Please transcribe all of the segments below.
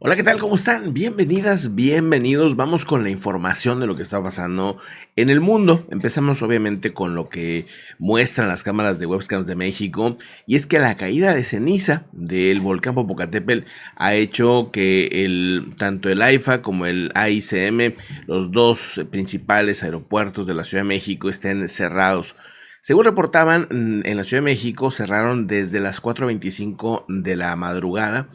Hola, ¿qué tal? ¿Cómo están? Bienvenidas, bienvenidos. Vamos con la información de lo que está pasando en el mundo. Empezamos obviamente con lo que muestran las cámaras de webcams de México, y es que la caída de ceniza del volcán Popocatépetl ha hecho que tanto el AIFA como el AICM, los dos principales aeropuertos de la Ciudad de México, estén cerrados. Según reportaban, en la Ciudad de México cerraron desde las 4:25 de la madrugada.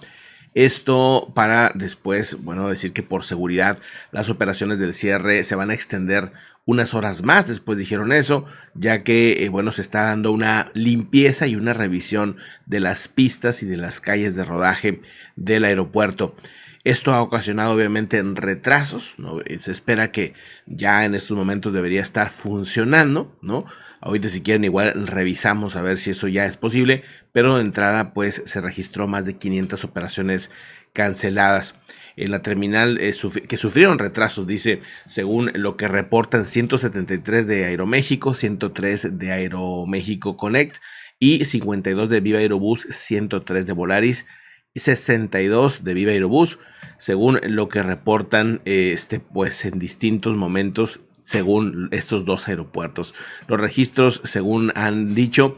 Esto para después, bueno, decir que por seguridad las operaciones del cierre se van a extender unas horas más. Después dijeron eso, ya que, bueno, se está dando una limpieza y una revisión de las pistas y de las calles de rodaje del aeropuerto. Esto ha ocasionado obviamente retrasos, ¿no? Se espera que ya en estos momentos debería estar funcionando, ¿no? Ahorita si quieren igual revisamos a ver si eso ya es posible, pero de entrada pues se registró más de 500 operaciones canceladas. En la terminal que sufrieron retrasos, dice, según lo que reportan 173 de Aeroméxico, 103 de Aeroméxico Connect y 52 de Viva Aerobús, 103 de Volaris y 62 de Viva Aerobús, según lo que reportan pues en distintos momentos según estos dos aeropuertos. Los registros, según han dicho,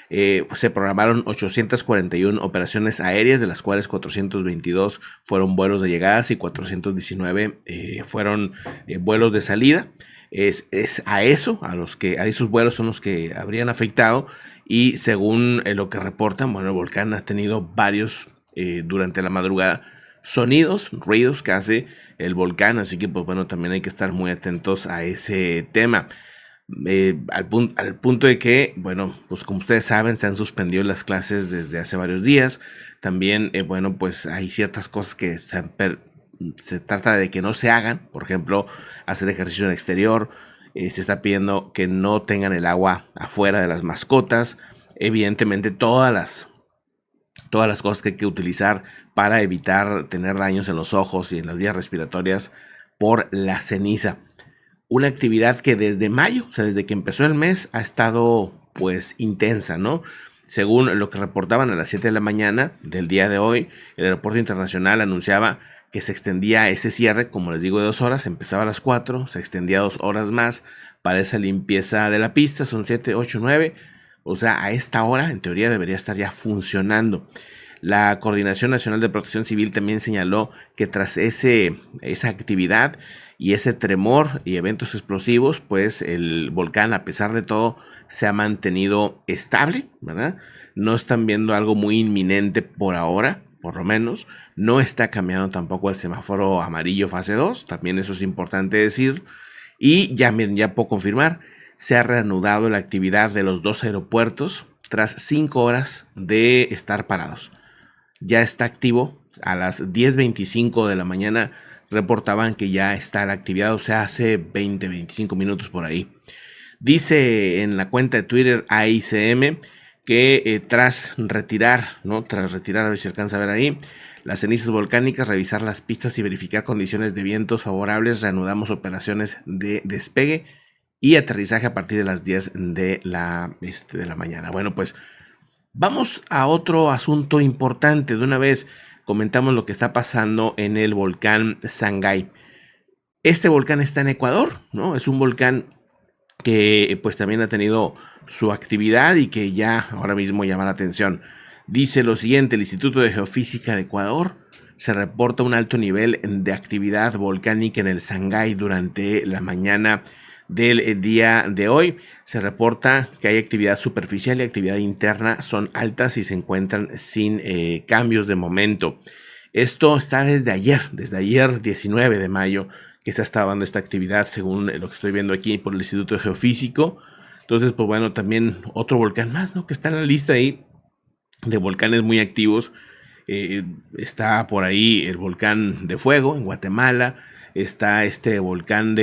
se programaron 841 operaciones aéreas, de las cuales 422 fueron vuelos de llegadas y 419 fueron vuelos de salida. Es a esos vuelos son los que habrían afectado, y según lo que reportan, bueno, el volcán ha tenido varios durante la madrugada ruidos que hace el volcán, así que pues bueno, también hay que estar muy atentos a ese tema. Al punto de que, bueno, pues como ustedes saben, se han suspendido las clases desde hace varios días. También, bueno, pues hay ciertas cosas que se trata de que no se hagan, por ejemplo, hacer ejercicio en exterior. Se está pidiendo que no tengan el agua afuera de las mascotas. Evidentemente, todas las cosas que hay que utilizar para evitar tener daños en los ojos y en las vías respiratorias por la ceniza. Una actividad que desde mayo, o sea, desde que empezó el mes, ha estado pues intensa, ¿no? Según lo que reportaban a las 7 de la mañana del día de hoy, el aeropuerto internacional anunciaba que se extendía ese cierre, como les digo, de 2 horas. Empezaba a las 4, se extendía 2 horas más para esa limpieza de la pista. Son 7, 8, 9. O sea, a esta hora, en teoría, debería estar ya funcionando. La Coordinación Nacional de Protección Civil también señaló que tras esa actividad y ese tremor y eventos explosivos, pues el volcán, a pesar de todo, se ha mantenido estable, ¿verdad? No están viendo algo muy inminente por ahora, por lo menos. No está cambiando tampoco el semáforo amarillo fase 2, también eso es importante decir. Y ya, miren, ya puedo confirmar, se ha reanudado la actividad de los dos aeropuertos tras 5 horas de estar parados. Ya está activo. A las 10:25 de la mañana reportaban que ya está la actividad, o sea, hace 20-25 minutos por ahí. Dice en la cuenta de Twitter AICM que tras retirar, a ver si alcanza a ver ahí, las cenizas volcánicas, revisar las pistas y verificar condiciones de vientos favorables, reanudamos operaciones de despegue y aterrizaje a partir de las 10 de la mañana. Bueno, pues vamos a otro asunto importante. De una vez comentamos lo que está pasando en el volcán Sangay. Este volcán está en Ecuador, ¿no? Es un volcán que pues también ha tenido su actividad y que ya ahora mismo llama la atención. Dice lo siguiente: el Instituto de Geofísica de Ecuador se reporta un alto nivel de actividad volcánica en el Sangay durante la mañana del día de hoy. Se reporta que hay actividad superficial y actividad interna son altas y se encuentran sin cambios de momento. Esto está desde ayer 19 de mayo, que se está dando esta actividad, según lo que estoy viendo aquí por el Instituto Geofísico. Entonces, pues bueno, también otro volcán más, ¿no?, que está en la lista ahí de volcanes muy activos. Está por ahí el volcán de Fuego en Guatemala. Está este volcán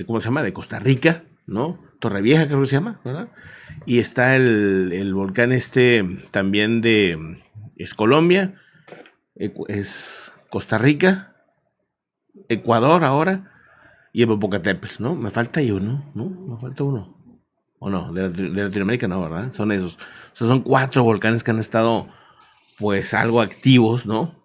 ¿cómo se llama?, de Costa Rica, ¿no? Torrevieja creo que se llama, ¿verdad? Y está el volcán también es Colombia, es Costa Rica, Ecuador ahora, y el Popocatépetl, ¿no? Me falta ahí uno, ¿no? Me falta uno. O no, de Latinoamérica no, ¿verdad? Son esos. O sea, son 4 volcanes que han estado pues algo activos, ¿no?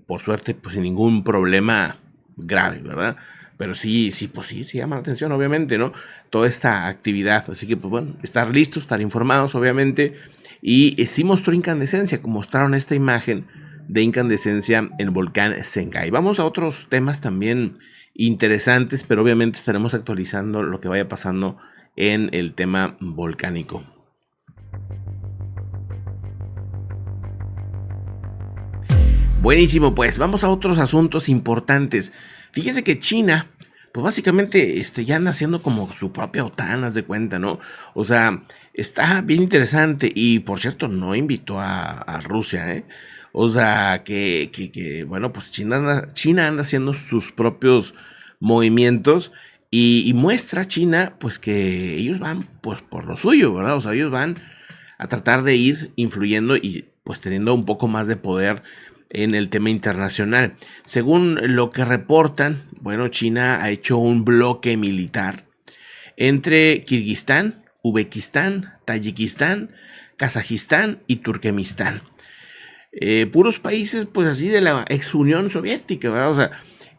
por suerte, pues sin ningún problema grave, ¿verdad? Pero sí, pues sí llama la atención, obviamente, ¿no? Toda esta actividad. Así que, pues bueno, estar listos, estar informados, obviamente. Y sí mostró incandescencia, como mostraron esta imagen de incandescencia en el volcán Sengai. Vamos a otros temas también interesantes, pero obviamente estaremos actualizando lo que vaya pasando en el tema volcánico. Buenísimo, pues vamos a otros asuntos importantes. Fíjese que China, pues básicamente ya anda haciendo como su propia OTAN, haz de cuenta, ¿no? O sea, está bien interesante y por cierto no invitó a Rusia, ¿eh? O sea, bueno, pues China anda haciendo sus propios movimientos y muestra China, pues que ellos van pues por lo suyo, ¿verdad? O sea, ellos van a tratar de ir influyendo y pues teniendo un poco más de poder en el tema internacional. Según lo que reportan, bueno, China ha hecho un bloque militar entre Kirguistán, Uzbekistán, Tayikistán, Kazajistán y Turkmenistán. Puros países, pues así, de la ex Unión Soviética, ¿verdad? O sea,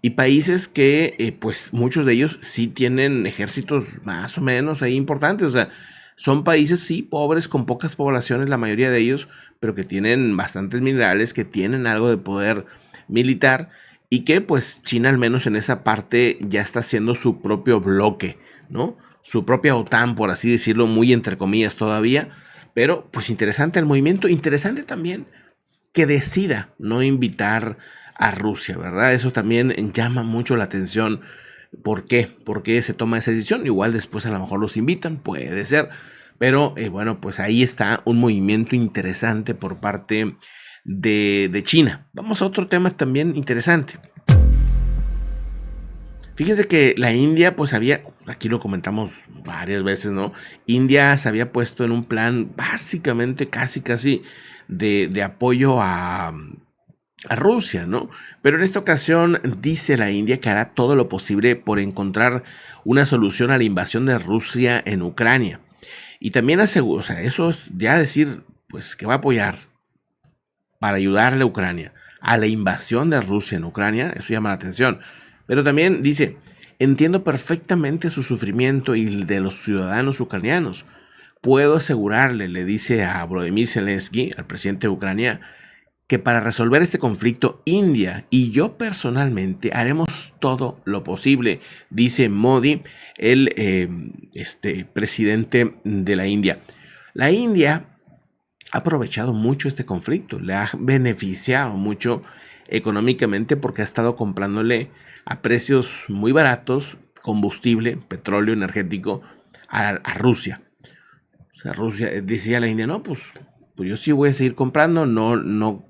y países que, pues muchos de ellos sí tienen ejércitos más o menos ahí importantes. O sea, son países, sí, pobres, con pocas poblaciones, la mayoría de ellos, pero que tienen bastantes minerales, que tienen algo de poder militar y que, pues, China, al menos en esa parte, ya está haciendo su propio bloque, ¿no? Su propia OTAN, por así decirlo, muy entre comillas todavía. Pero, pues, interesante el movimiento, interesante también que decida no invitar a Rusia, ¿verdad? Eso también llama mucho la atención. ¿Por qué? ¿Por qué se toma esa decisión? Igual después a lo mejor los invitan, puede ser. Pero bueno, pues ahí está un movimiento interesante por parte de China. Vamos a otro tema también interesante. Fíjense que la India, pues aquí lo comentamos varias veces, ¿no? India se había puesto en un plan básicamente casi de apoyo a Rusia, ¿no? Pero en esta ocasión dice la India que hará todo lo posible por encontrar una solución a la invasión de Rusia en Ucrania. Y también asegura, o sea, eso es ya decir, pues que va a apoyar para ayudarle a Ucrania a la invasión de Rusia en Ucrania, eso llama la atención. Pero también dice, entiendo perfectamente su sufrimiento y el de los ciudadanos ucranianos. Puedo asegurarle, le dice a Volodymyr Zelensky, al presidente de Ucrania, que para resolver este conflicto, India y yo personalmente haremos todo lo posible, dice Modi, el presidente de la India. La India ha aprovechado mucho este conflicto, le ha beneficiado mucho económicamente porque ha estado comprándole a precios muy baratos combustible, petróleo energético a Rusia. O sea, Rusia decía la India, no, pues yo sí voy a seguir comprando, no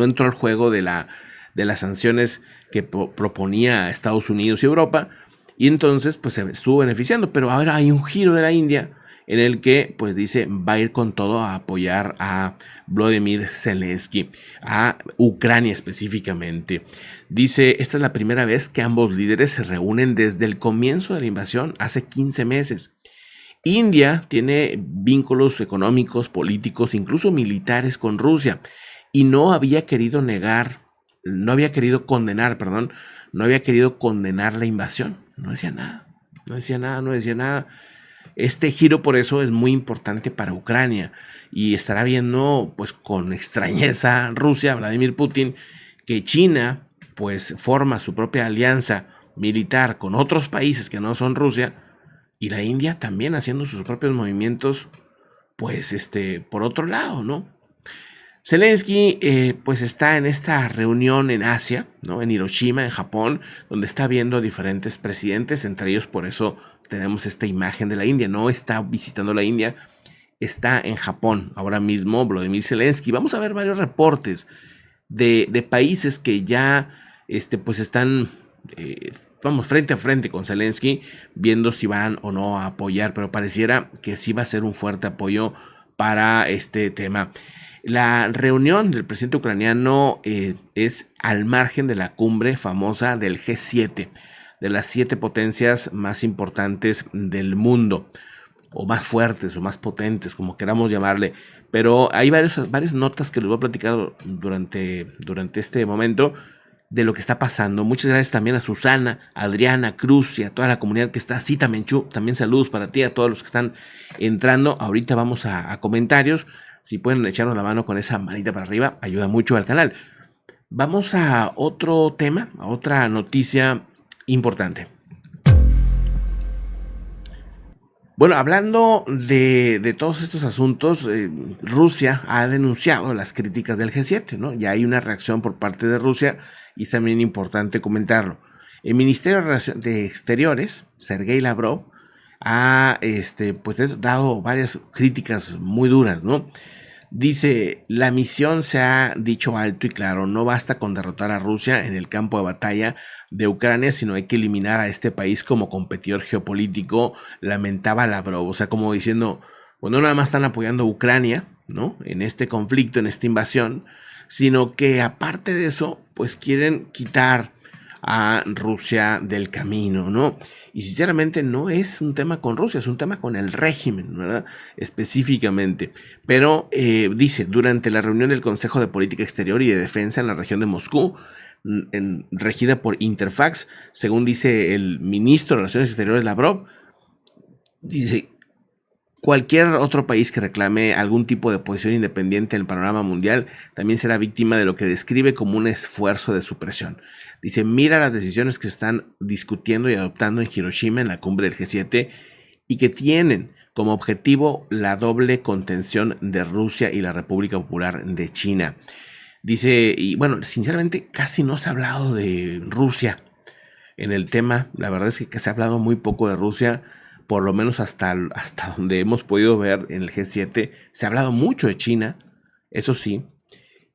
entro al juego de las sanciones que proponía Estados Unidos y Europa, y entonces pues se estuvo beneficiando. Pero ahora hay un giro de la India en el que pues dice va a ir con todo a apoyar a Volodymyr Zelensky, a Ucrania específicamente. Dice, esta es la primera vez que ambos líderes se reúnen desde el comienzo de la invasión hace 15 meses. India tiene vínculos económicos, políticos, incluso militares con Rusia, y no había querido condenar la invasión. No decía nada. Este giro por eso es muy importante para Ucrania y estará viendo pues con extrañeza Rusia, Vladimir Putin, que China pues forma su propia alianza militar con otros países que no son Rusia, y la India también haciendo sus propios movimientos, pues por otro lado, ¿no? Zelensky pues está en esta reunión en Asia, ¿no? En Hiroshima, en Japón, donde está viendo a diferentes presidentes, entre ellos por eso tenemos esta imagen de la India. No está visitando la India, está en Japón ahora mismo Volodymyr Zelensky. Vamos a ver varios reportes de países que ya pues están frente a frente con Zelensky, viendo si van o no a apoyar, pero pareciera que sí va a ser un fuerte apoyo para este tema. La reunión del presidente ucraniano es al margen de la cumbre famosa del G7, de las 7 potencias más importantes del mundo, o más fuertes, o más potentes, como queramos llamarle. pero hay varias notas que les voy a platicar durante este momento de lo que está pasando. Muchas gracias también a Susana, a Adriana, Cruz y a toda la comunidad que está así, también saludos para ti, a todos los que están entrando. Ahorita vamos a comentarios. Si pueden echarnos la mano con esa manita para arriba, ayuda mucho al canal. Vamos a otro tema, a otra noticia importante. Bueno, hablando de todos estos asuntos, Rusia ha denunciado las críticas del G7, ¿no? Ya hay una reacción por parte de Rusia y es también importante comentarlo. El Ministerio de Exteriores, Sergei Lavrov, ha pues, dado varias críticas muy duras, ¿no? Dice, la misión se ha dicho alto y claro, no basta con derrotar a Rusia en el campo de batalla de Ucrania, sino hay que eliminar a este país como competidor geopolítico, lamentaba Lavrov. O sea, como diciendo, pues no nada más están apoyando a Ucrania, ¿no? En este conflicto, en esta invasión, sino que aparte de eso, pues quieren quitar a Rusia del camino, ¿no? Y sinceramente no es un tema con Rusia, es un tema con el régimen, ¿verdad? Específicamente. Pero dice, durante la reunión del Consejo de Política Exterior y de Defensa en la región de Moscú, regida por Interfax, según dice el ministro de Relaciones Exteriores Lavrov, dice, cualquier otro país que reclame algún tipo de posición independiente en el panorama mundial también será víctima de lo que describe como un esfuerzo de supresión. Dice, mira las decisiones que están discutiendo y adoptando en Hiroshima en la cumbre del G7 y que tienen como objetivo la doble contención de Rusia y la República Popular de China. Dice, y bueno, sinceramente casi no se ha hablado de Rusia en el tema. La verdad es que se ha hablado muy poco de Rusia, por lo menos hasta donde hemos podido ver en el G7. Se ha hablado mucho de China, eso sí.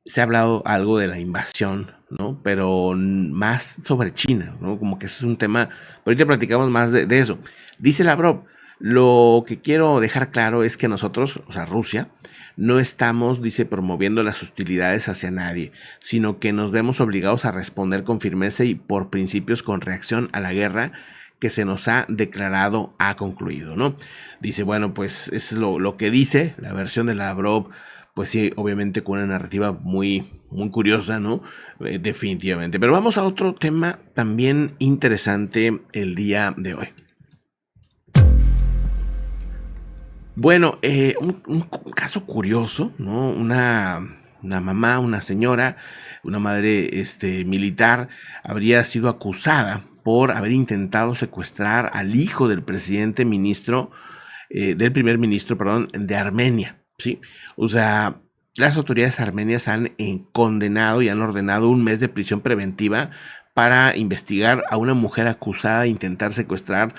Se ha hablado algo de la invasión, ¿no? Pero más sobre China, ¿no? Como que ese es un tema, pero ahorita platicamos más de eso. Dice Lavrov, lo que quiero dejar claro es que nosotros, o sea, Rusia, no estamos, dice, promoviendo las hostilidades hacia nadie, sino que nos vemos obligados a responder con firmeza y por principios con reacción a la guerra que se nos ha declarado ha concluido, ¿no? Dice, bueno, pues es lo que dice la versión de Lavrov, pues sí, obviamente con una narrativa muy curiosa, ¿no? Definitivamente. Pero vamos a otro tema también interesante el día de hoy. Bueno, un caso curioso, ¿no? Una mamá, una señora, una madre militar, habría sido acusada por haber intentado secuestrar al hijo del del primer ministro, perdón, de Armenia, ¿sí? O sea, las autoridades armenias han condenado y han ordenado un mes de prisión preventiva para investigar a una mujer acusada de intentar secuestrar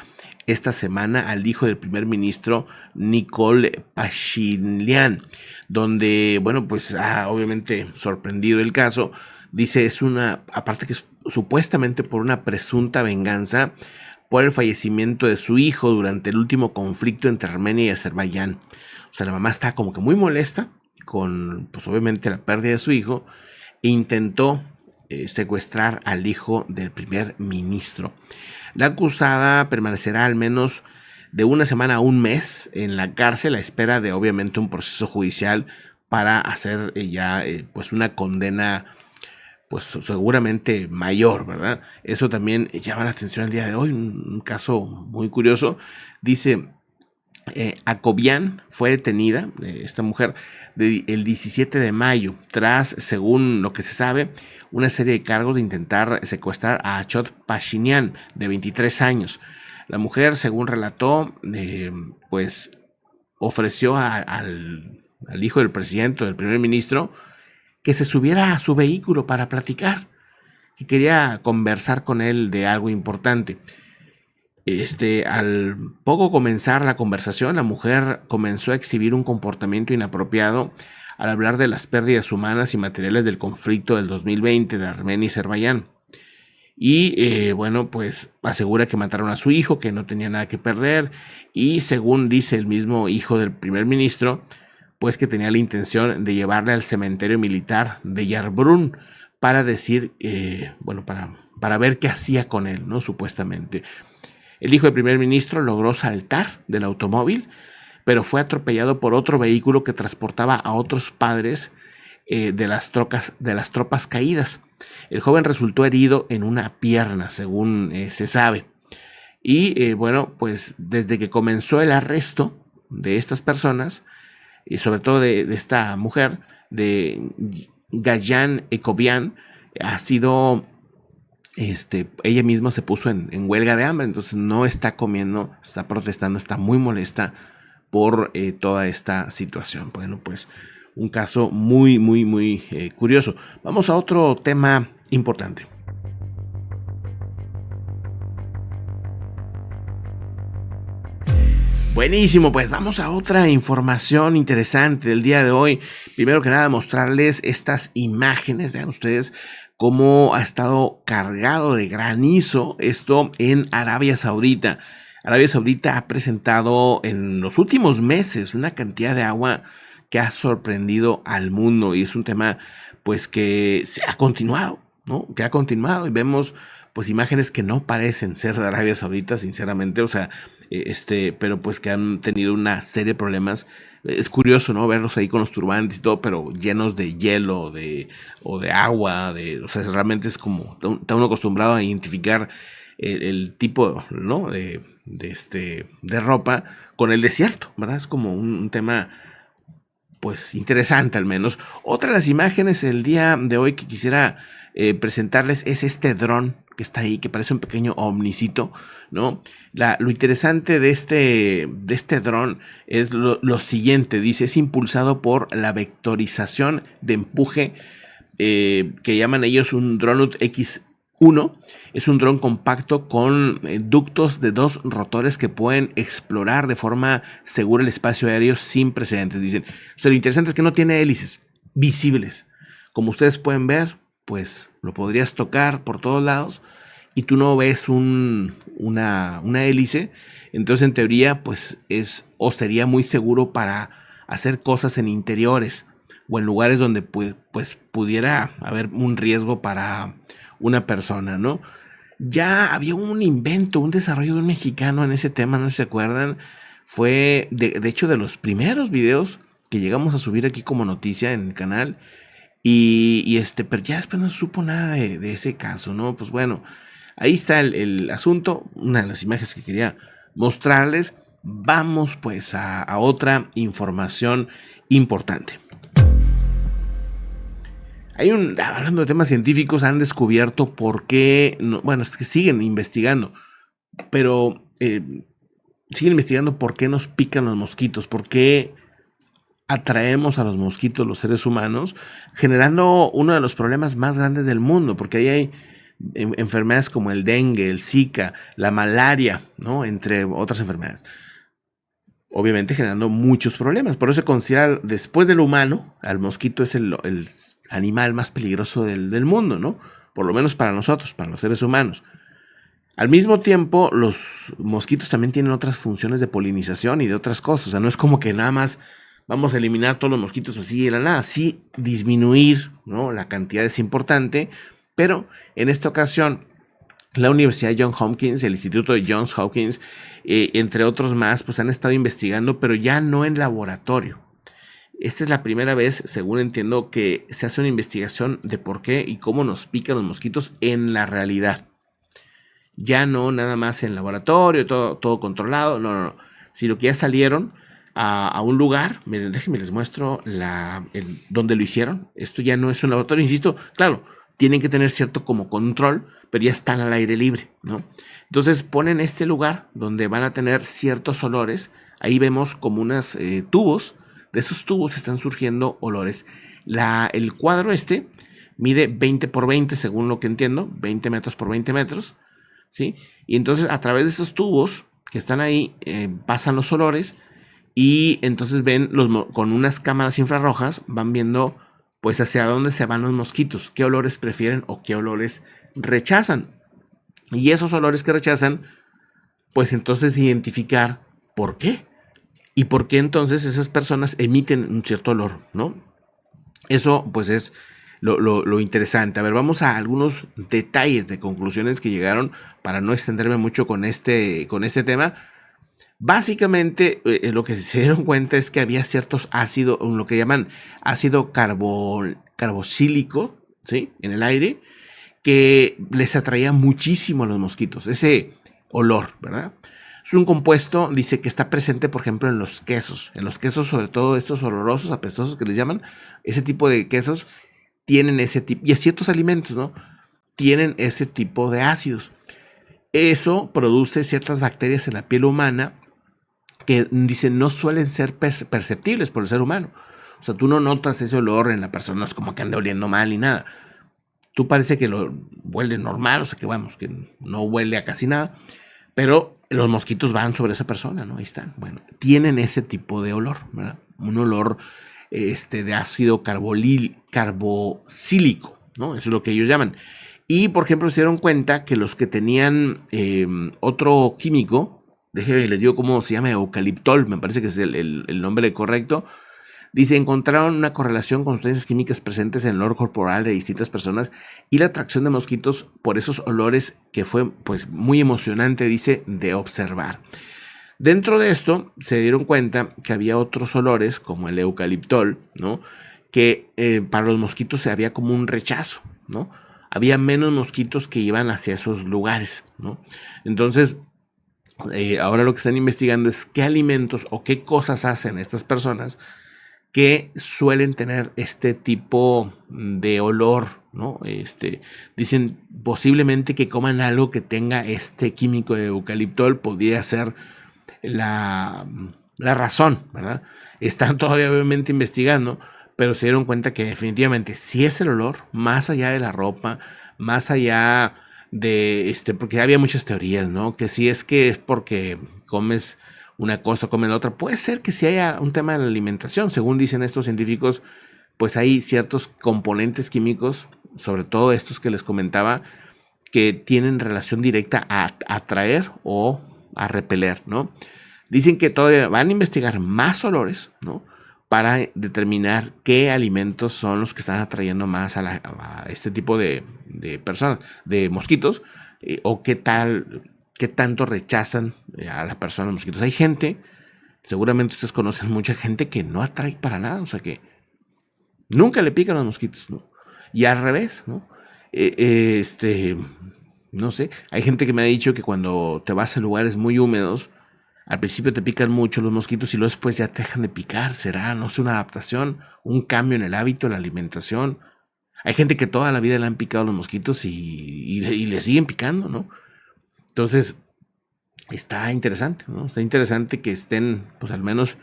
esta semana al hijo del primer ministro Nikol Pashinyan, donde, bueno, pues ha obviamente sorprendido el caso. Dice, aparte que es supuestamente por una presunta venganza por el fallecimiento de su hijo durante el último conflicto entre Armenia y Azerbaiyán. O sea, la mamá está como que muy molesta con, pues obviamente, la pérdida de su hijo e intentó secuestrar al hijo del primer ministro. La acusada permanecerá al menos de una semana a un mes en la cárcel a espera de obviamente un proceso judicial para hacer pues una condena pues seguramente mayor, ¿verdad? Eso también llama la atención el día de hoy, un caso muy curioso. Dice, Akobian fue detenida, esta mujer, el 17 de mayo, tras, según lo que se sabe, una serie de cargos de intentar secuestrar a Achot Pashinyan, de 23 años. La mujer, según relató, pues ofreció al hijo del presidente, del primer ministro, que se subiera a su vehículo para platicar, que quería conversar con él de algo importante. Al poco comenzar la conversación, la mujer comenzó a exhibir un comportamiento inapropiado al hablar de las pérdidas humanas y materiales del conflicto del 2020 de Armenia y Azerbaiyán. Y bueno, pues asegura que mataron a su hijo, que no tenía nada que perder, y según dice el mismo hijo del primer ministro, pues que tenía la intención de llevarle al cementerio militar de Yarbrun para decir, bueno, para ver qué hacía con él, ¿no? Supuestamente. El hijo del primer ministro logró saltar del automóvil, pero fue atropellado por otro vehículo que transportaba a otros padres de las tropas caídas. El joven resultó herido en una pierna, según se sabe. Y bueno, pues desde que comenzó el arresto de estas personas, y sobre todo de esta mujer, de Gayan Ecobian, ha sido, ella misma se puso en huelga de hambre, entonces no está comiendo, está protestando, está muy molesta por toda esta situación. Bueno, pues un caso muy, muy, muy curioso. Vamos a otro tema importante. Buenísimo, pues vamos a otra información interesante del día de hoy. Primero que nada, mostrarles estas imágenes. Vean ustedes cómo ha estado cargado de granizo esto en Arabia Saudita. Arabia Saudita ha presentado en los últimos meses una cantidad de agua que ha sorprendido al mundo, y es un tema pues que se ha continuado, ¿no? Que ha continuado, y vemos pues imágenes que no parecen ser de Arabia Saudita, sinceramente, o sea, pero pues que han tenido una serie de problemas. Es curioso, ¿no? Verlos ahí con los turbantes y todo, pero llenos de hielo o de agua, o sea, realmente es como, está uno acostumbrado a identificar el tipo, ¿no? de ropa con el desierto, ¿verdad? Es como un tema pues interesante, al menos. Otra de las imágenes el día de hoy que quisiera presentarles es este dron que está ahí, que parece un pequeño ovnicito, ¿no? Lo interesante de este dron es lo siguiente, dice: es impulsado por la vectorización de empuje, que llaman ellos un Dronud X1. Es un dron compacto con ductos de 2 rotores que pueden explorar de forma segura el espacio aéreo sin precedentes. Dicen, o sea, lo interesante es que no tiene hélices visibles. Como ustedes pueden ver, pues lo podrías tocar por todos lados y tú no ves una hélice. Entonces, en teoría, pues sería muy seguro para hacer cosas en interiores o en lugares donde pues pudiera haber un riesgo para una persona, ¿no? Ya había un invento, un desarrollo de un mexicano en ese tema, no sé si se acuerdan. Fue de hecho de los primeros videos que llegamos a subir aquí como noticia en el canal. Pero ya después no se supo nada de ese caso, ¿no? Pues bueno, ahí está el asunto, una de las imágenes que quería mostrarles. Vamos pues a otra información importante. Hablando de temas científicos, han descubierto por qué, bueno, es que siguen investigando, pero siguen investigando por qué nos pican los mosquitos, por qué atraemos a los mosquitos los seres humanos, generando uno de los problemas más grandes del mundo, porque ahí hay enfermedades como el dengue, el Zika, la malaria, ¿no? Entre otras enfermedades. Obviamente generando muchos problemas. Por eso se considera, después del humano, al mosquito es el animal más peligroso del mundo, ¿no? Por lo menos para nosotros, para los seres humanos. Al mismo tiempo, los mosquitos también tienen otras funciones de polinización y de otras cosas. O sea, no es como que nada más vamos a eliminar todos los mosquitos así de la nada. Sí, disminuir, ¿no? La cantidad es importante, pero en esta ocasión la Universidad de Johns Hopkins, el Instituto de Johns Hopkins, entre otros más, pues han estado investigando, pero ya no en laboratorio. Esta es la primera vez, según entiendo, que se hace una investigación de por qué y cómo nos pican los mosquitos en la realidad. Ya no nada más en laboratorio, todo controlado, no, sino que ya salieron a un lugar. Miren, déjenme les muestro donde lo hicieron. Esto ya no es un laboratorio, insisto, claro, tienen que tener cierto como control, pero ya están al aire libre, ¿no? Entonces ponen este lugar donde van a tener ciertos olores. Ahí vemos como unos tubos. De esos tubos están surgiendo olores. El cuadro mide 20 por 20, según lo que entiendo, 20 metros por 20 metros, ¿sí? Y entonces a través de esos tubos que están ahí pasan los olores, y entonces ven con unas cámaras infrarrojas, van viendo pues hacia dónde se van los mosquitos, qué olores prefieren o qué olores rechazan. Y esos olores que rechazan, pues entonces identificar por qué. Y por qué entonces esas personas emiten un cierto olor, ¿no? Eso pues es lo interesante. A ver, vamos a algunos detalles de conclusiones que llegaron para no extenderme mucho con este tema. Básicamente, lo que se dieron cuenta es que había ciertos ácidos, lo que llaman ácido carboxílico, ¿sí? En el aire, que les atraía muchísimo a los mosquitos, ese olor, ¿verdad? Es un compuesto, dice que está presente, por ejemplo, en los quesos, sobre todo estos olorosos, apestosos que les llaman, ese tipo de quesos tienen ese tipo, y ciertos alimentos, ¿no? Tienen ese tipo de ácidos. Eso produce ciertas bacterias en la piel humana que dicen no suelen ser perceptibles por el ser humano. O sea, tú no notas ese olor en la persona, no es como que ande oliendo mal ni nada. Tú parece que lo huele normal, o sea que vamos, que no huele a casi nada, pero los mosquitos van sobre esa persona, ¿no? Ahí están. Bueno, tienen ese tipo de olor, ¿verdad? Un olor de ácido carboxílico, ¿no? Eso es lo que ellos llaman. Y, por ejemplo, se dieron cuenta que los que tenían otro químico, déjenme les digo cómo se llama, eucaliptol, me parece que es el nombre correcto. Dice, encontraron una correlación con sustancias químicas presentes en el olor corporal de distintas personas y la atracción de mosquitos por esos olores que fue pues muy emocionante, dice, de observar. Dentro de esto se dieron cuenta que había otros olores como el eucaliptol, ¿no? Que para los mosquitos había como un rechazo, ¿no? Había menos mosquitos que iban hacia esos lugares, ¿no? Entonces, ahora lo que están investigando es qué alimentos o qué cosas hacen estas personas que suelen tener este tipo de olor, ¿no? Dicen posiblemente que coman algo que tenga este químico de eucaliptol, podría ser la, la razón, ¿verdad? Están todavía obviamente investigando, pero se dieron cuenta que definitivamente si es el olor, más allá de la ropa, más allá de porque había muchas teorías, ¿no? Que si es que es porque comes una cosa, comes la otra, puede ser que si haya un tema de la alimentación, según dicen estos científicos, pues hay ciertos componentes químicos, sobre todo estos que les comentaba, que tienen relación directa a atraer o a repeler, ¿no? Dicen que todavía van a investigar más olores, ¿no? Para determinar qué alimentos son los que están atrayendo más a este tipo de personas, de mosquitos, o qué tanto rechazan a la persona los mosquitos. Hay gente, seguramente ustedes conocen mucha gente que no atrae para nada, o sea que nunca le pican los mosquitos, ¿no? Y al revés, ¿no? No sé, hay gente que me ha dicho que cuando te vas a lugares muy húmedos, al principio te pican mucho los mosquitos y luego después ya te dejan de picar. ¿Será? No sé, una adaptación, un cambio en el hábito, en la alimentación. Hay gente que toda la vida le han picado los mosquitos y le siguen picando, ¿no? Entonces, está interesante, ¿no? Está interesante que estén, pues al menos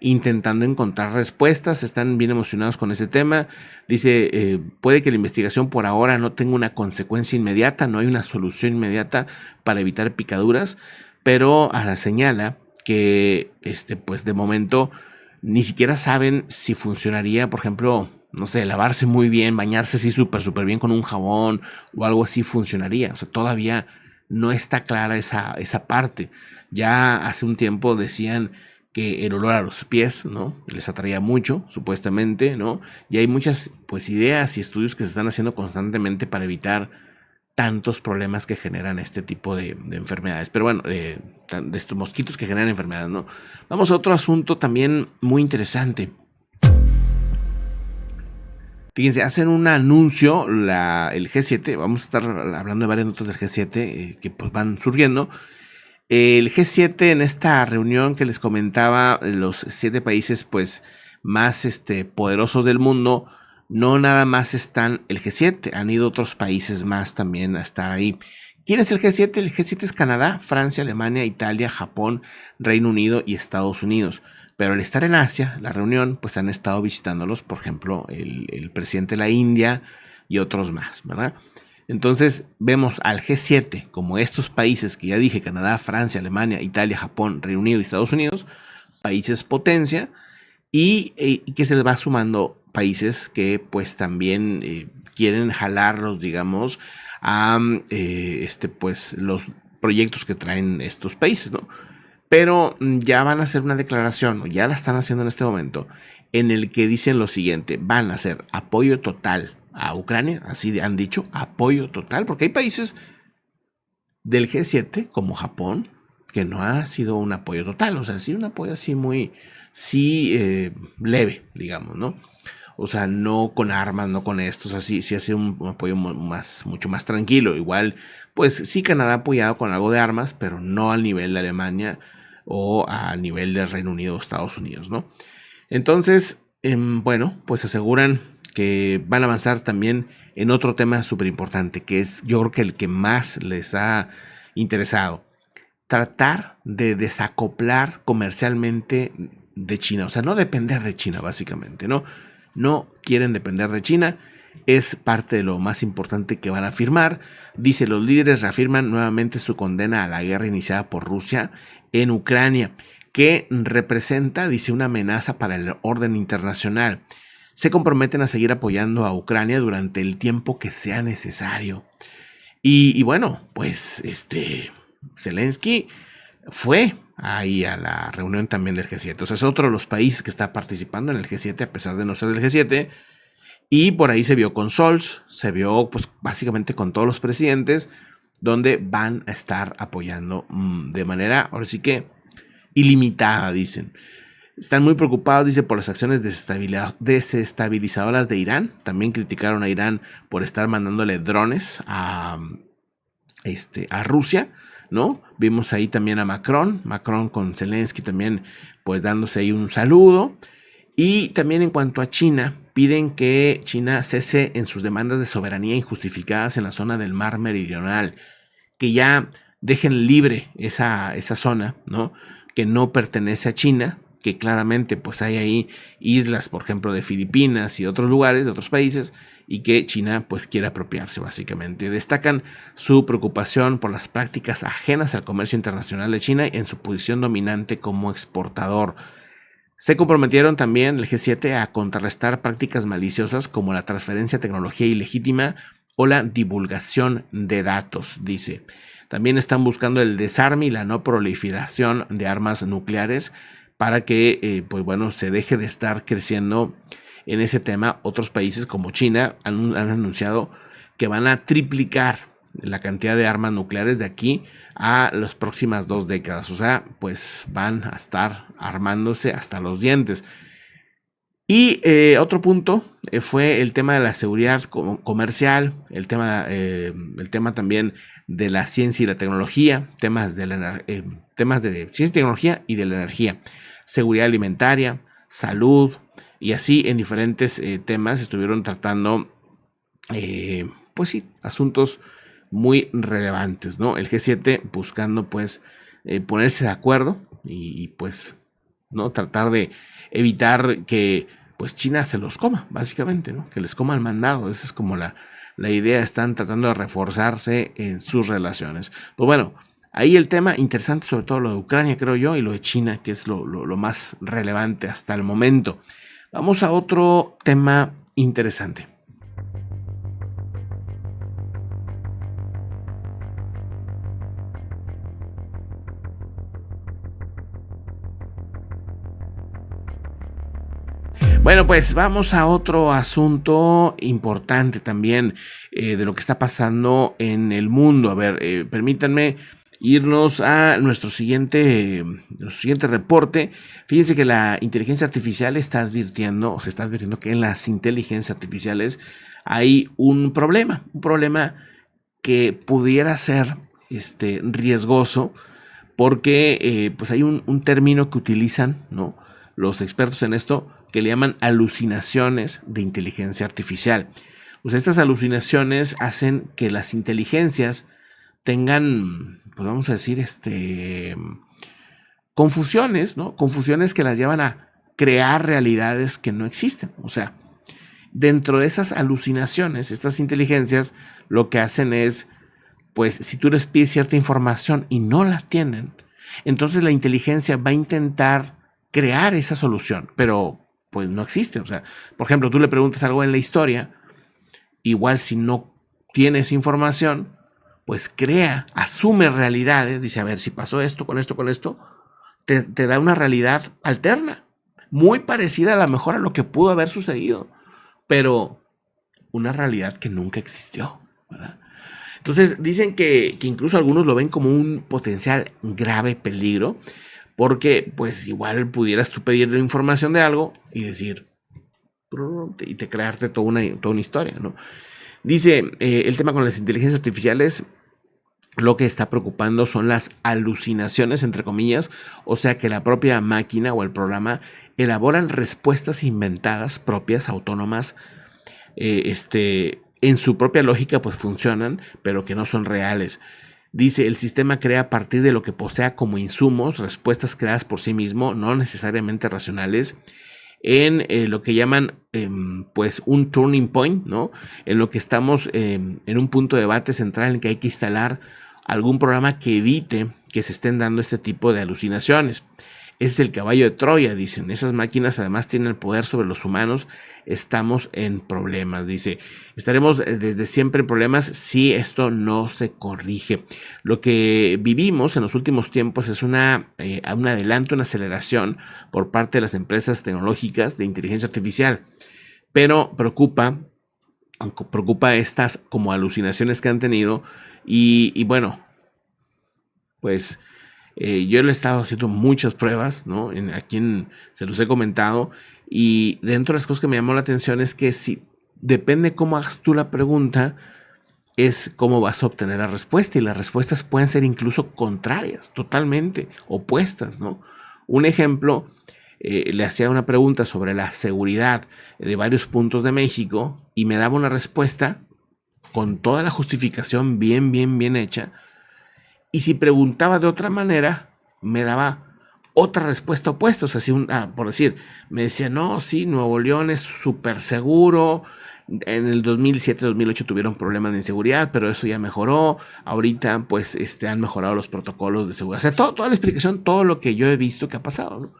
intentando encontrar respuestas, están bien emocionados con ese tema. Dice, puede que la investigación por ahora no tenga una consecuencia inmediata, no hay una solución inmediata para evitar picaduras, pero señala que, pues de momento ni siquiera saben si funcionaría, por ejemplo, no sé, lavarse muy bien, bañarse así súper bien con un jabón o algo así funcionaría. O sea, todavía no está clara esa parte. Ya hace un tiempo decían que el olor a los pies, ¿no? Les atraía mucho, supuestamente, ¿no? Y hay muchas, pues, ideas y estudios que se están haciendo constantemente para evitar tantos problemas que generan este tipo de enfermedades. Pero bueno, de estos mosquitos que generan enfermedades, ¿no? Vamos a otro asunto también muy interesante. Fíjense, hacen un anuncio, el G7, vamos a estar hablando de varias notas del G7 que pues van surgiendo. El G7 en esta reunión que les comentaba, los 7 países pues más poderosos del mundo, no nada más están el G7, han ido otros países más también a estar ahí. ¿Quién es el G7? El G7 es Canadá, Francia, Alemania, Italia, Japón, Reino Unido y Estados Unidos. Pero al estar en Asia, la reunión, pues han estado visitándolos, por ejemplo, el presidente de la India y otros más, ¿verdad? Entonces vemos al G7 como estos países que ya dije, Canadá, Francia, Alemania, Italia, Japón, Reino Unido y Estados Unidos, países potencia, y que se les va sumando países que pues también quieren jalarlos, digamos, a pues los proyectos que traen estos países, ¿no? Pero ya van a hacer una declaración, o ya la están haciendo en este momento, en el que dicen lo siguiente: van a hacer apoyo total a Ucrania, así han dicho, apoyo total, porque hay países del G7 como Japón, que no ha sido un apoyo total, o sea, sí un apoyo así muy, sí leve, digamos, ¿no? O sea, no con armas, no con esto, o sea, sí ha sido un apoyo mucho más tranquilo. Igual, pues sí Canadá ha apoyado con algo de armas, pero no al nivel de Alemania o al nivel del Reino Unido o Estados Unidos, ¿no? Entonces, bueno, pues aseguran que van a avanzar también en otro tema súper importante, que es yo creo que el que más les ha interesado, tratar de desacoplar comercialmente de China, o sea, no depender de China básicamente, ¿no? No quieren depender de China, es parte de lo más importante que van a firmar. Dice, los líderes reafirman nuevamente su condena a la guerra iniciada por Rusia en Ucrania, que representa, dice, una amenaza para el orden internacional. Se comprometen a seguir apoyando a Ucrania durante el tiempo que sea necesario. Y bueno, pues Zelensky fue ahí a la reunión también del G7. O sea, es otro de los países que está participando en el G7 a pesar de no ser del G7. Y por ahí se vio con Scholz, se vio pues básicamente con todos los presidentes, donde van a estar apoyando de manera, ahora sí que ilimitada, dicen. Están muy preocupados, dice, por las acciones desestabilizadoras de Irán. También criticaron a Irán por estar mandándole drones a Rusia, ¿no? Vimos ahí también a Macron con Zelensky también, pues dándose ahí un saludo. Y también en cuanto a China, piden que China cese en sus demandas de soberanía injustificadas en la zona del Mar Meridional, que ya dejen libre esa zona, ¿no? Que no pertenece a China, que claramente pues hay ahí islas, por ejemplo, de Filipinas y otros lugares, de otros países, y que China pues quiere apropiarse básicamente. Destacan su preocupación por las prácticas ajenas al comercio internacional de China en su posición dominante como exportador. Se comprometieron también el G7 a contrarrestar prácticas maliciosas como la transferencia de tecnología ilegítima o la divulgación de datos, dice. También están buscando el desarme y la no proliferación de armas nucleares para que, pues bueno, se deje de estar creciendo en ese tema. Otros países como China han anunciado que van a triplicar la cantidad de armas nucleares de aquí a las próximas 2 décadas. O sea, pues van a estar armándose hasta los dientes. Y otro punto fue el tema de la seguridad comercial, el tema también de la ciencia y la tecnología, temas de ciencia y tecnología y de la energía, seguridad alimentaria, salud, y así en diferentes temas estuvieron tratando, pues sí, asuntos muy relevantes, ¿no? El G7 buscando pues ponerse de acuerdo y pues no tratar de evitar que pues China se los coma, básicamente, ¿no? Que les coma el mandado. Esa es como la idea. Están tratando de reforzarse en sus relaciones. Pues bueno, ahí el tema interesante, sobre todo lo de Ucrania, creo yo, y lo de China, que es lo más relevante hasta el momento. Vamos a otro tema interesante. Bueno, pues vamos a otro asunto importante también de lo que está pasando en el mundo. A ver, permítanme irnos a nuestro siguiente reporte. Fíjense que la inteligencia artificial se está advirtiendo que en las inteligencias artificiales hay un problema que pudiera ser riesgoso, porque pues hay un término que utilizan, ¿no?, los expertos en esto, que le llaman alucinaciones de inteligencia artificial. Pues estas alucinaciones hacen que las inteligencias tengan, pues vamos a decir, confusiones, ¿no? Confusiones que las llevan a crear realidades que no existen. O sea, dentro de esas alucinaciones, estas inteligencias lo que hacen es, pues si tú les pides cierta información y no la tienen, entonces la inteligencia va a intentar crear esa solución, pero pues no existe. O sea, por ejemplo, tú le preguntas algo en la historia, igual si no tienes información, pues asume realidades, dice, a ver, si pasó esto, con esto, te da una realidad alterna, muy parecida a lo mejor a lo que pudo haber sucedido, pero una realidad que nunca existió, ¿verdad? Entonces dicen que incluso algunos lo ven como un potencial grave peligro, porque pues igual pudieras tú pedir información de algo y decir, y te crearte toda una historia, ¿no? Dice, el tema con las inteligencias artificiales, lo que está preocupando son las alucinaciones, entre comillas, o sea que la propia máquina o el programa elaboran respuestas inventadas, propias, autónomas, en su propia lógica pues funcionan, pero que no son reales. Dice, el sistema crea a partir de lo que posea como insumos, respuestas creadas por sí mismo, no necesariamente racionales, en lo que llaman pues un turning point, ¿no? En lo que estamos en un punto de debate central en que hay que instalar algún programa que evite que se estén dando este tipo de alucinaciones. Ese es el caballo de Troya, dicen. Esas máquinas además tienen el poder sobre los humanos. Estamos en problemas, dice. Estaremos desde siempre en problemas si esto no se corrige. Lo que vivimos en los últimos tiempos es un adelanto, una aceleración por parte de las empresas tecnológicas de inteligencia artificial. Pero preocupa estas como alucinaciones que han tenido y bueno, pues yo le he estado haciendo muchas pruebas, ¿no? Se los he comentado. Y dentro de las cosas que me llamó la atención es que si depende cómo hagas tú la pregunta, es cómo vas a obtener la respuesta. Y las respuestas pueden ser incluso contrarias, totalmente opuestas, ¿no? Un ejemplo, le hacía una pregunta sobre la seguridad de varios puntos de México y me daba una respuesta con toda la justificación bien hecha. Y si preguntaba de otra manera, me daba otra respuesta opuesta. O sea, por decir, me decía, no, sí, Nuevo León es súper seguro. En el 2007-2008 tuvieron problemas de inseguridad, pero eso ya mejoró. Ahorita, pues, han mejorado los protocolos de seguridad. O sea, toda la explicación, todo lo que yo he visto que ha pasado, ¿no?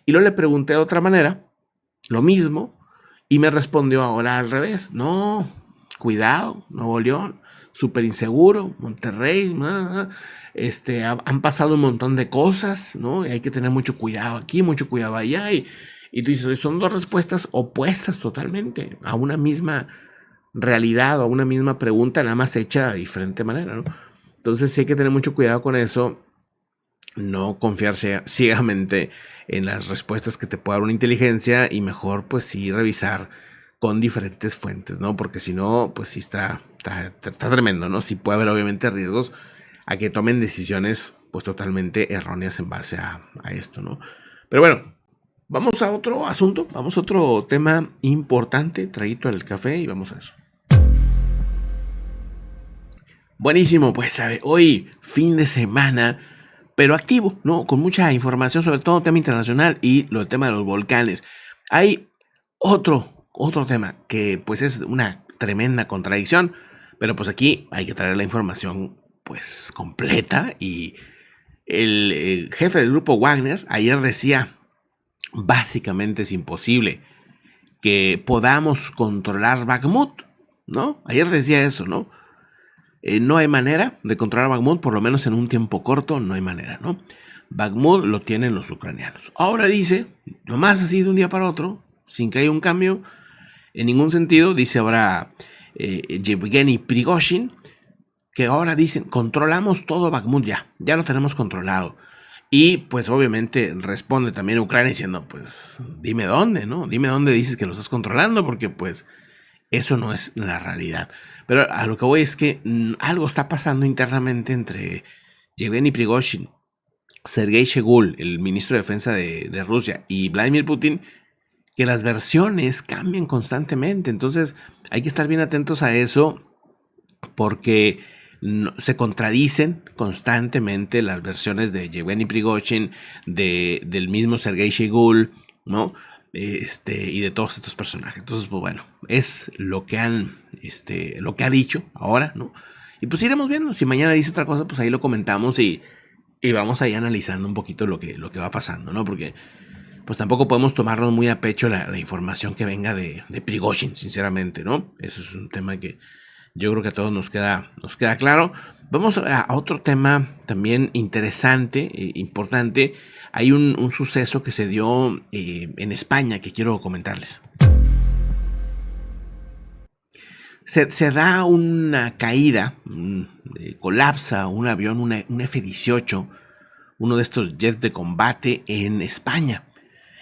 Y luego le pregunté de otra manera, lo mismo, y me respondió ahora al revés. No, cuidado, Nuevo León, súper inseguro, Monterrey, han pasado un montón de cosas, ¿no? Y hay que tener mucho cuidado aquí, mucho cuidado allá. Y tú dices, son dos respuestas opuestas totalmente a una misma realidad o a una misma pregunta, nada más hecha de diferente manera, ¿no? Entonces sí hay que tener mucho cuidado con eso, no confiarse ciegamente en las respuestas que te pueda dar una inteligencia y mejor pues sí revisar con diferentes fuentes, ¿no? Porque si no, pues sí está tremendo, ¿no? Sí puede haber obviamente riesgos a que tomen decisiones pues totalmente erróneas en base a esto, ¿no? Pero bueno, vamos a otro asunto, vamos a otro tema importante, traguito al café y vamos a eso. Buenísimo, pues a ver, hoy fin de semana, pero activo, ¿no? Con mucha información sobre todo tema internacional y lo del tema de los volcanes. Hay otro tema que pues es una tremenda contradicción, pero pues aquí hay que traer la información pues completa y el jefe del grupo Wagner ayer decía, básicamente es imposible que podamos controlar Bakhmut, ¿no? Ayer decía eso, ¿no? No hay manera de controlar Bakhmut, por lo menos en un tiempo corto, no hay manera, ¿no? Bakhmut lo tienen los ucranianos. Ahora dice, nomás así de un día para otro, sin que haya un cambio, en ningún sentido, dice ahora Yevgeny Prigozhin, que ahora dicen, controlamos todo Bakhmut ya lo tenemos controlado. Y pues obviamente responde también Ucrania diciendo, pues dime dónde, ¿no? Dime dónde dices que lo estás controlando, porque pues eso no es la realidad. Pero a lo que voy es que algo está pasando internamente entre Yevgeny Prigozhin, Sergei Shoigu, el ministro de Defensa de Rusia, y Vladimir Putin, que las versiones cambian constantemente. Entonces hay que estar bien atentos a eso porque se contradicen constantemente las versiones de Yevgeny Prigozhin, del mismo Sergei Shoigu, ¿no? Y de todos estos personajes. Entonces, pues bueno, es lo que ha dicho ahora, ¿no? Y pues iremos viendo. Si mañana dice otra cosa, pues ahí lo comentamos y vamos ahí analizando un poquito lo que va pasando, ¿no? Porque pues tampoco podemos tomarnos muy a pecho la información que venga de Prigozhin, sinceramente, ¿no? Eso es un tema que yo creo que a todos nos queda claro. Vamos a otro tema también interesante, importante. Hay un suceso que se dio en España que quiero comentarles. Se da una caída, colapsa un avión, un F-18, uno de estos jets de combate en España.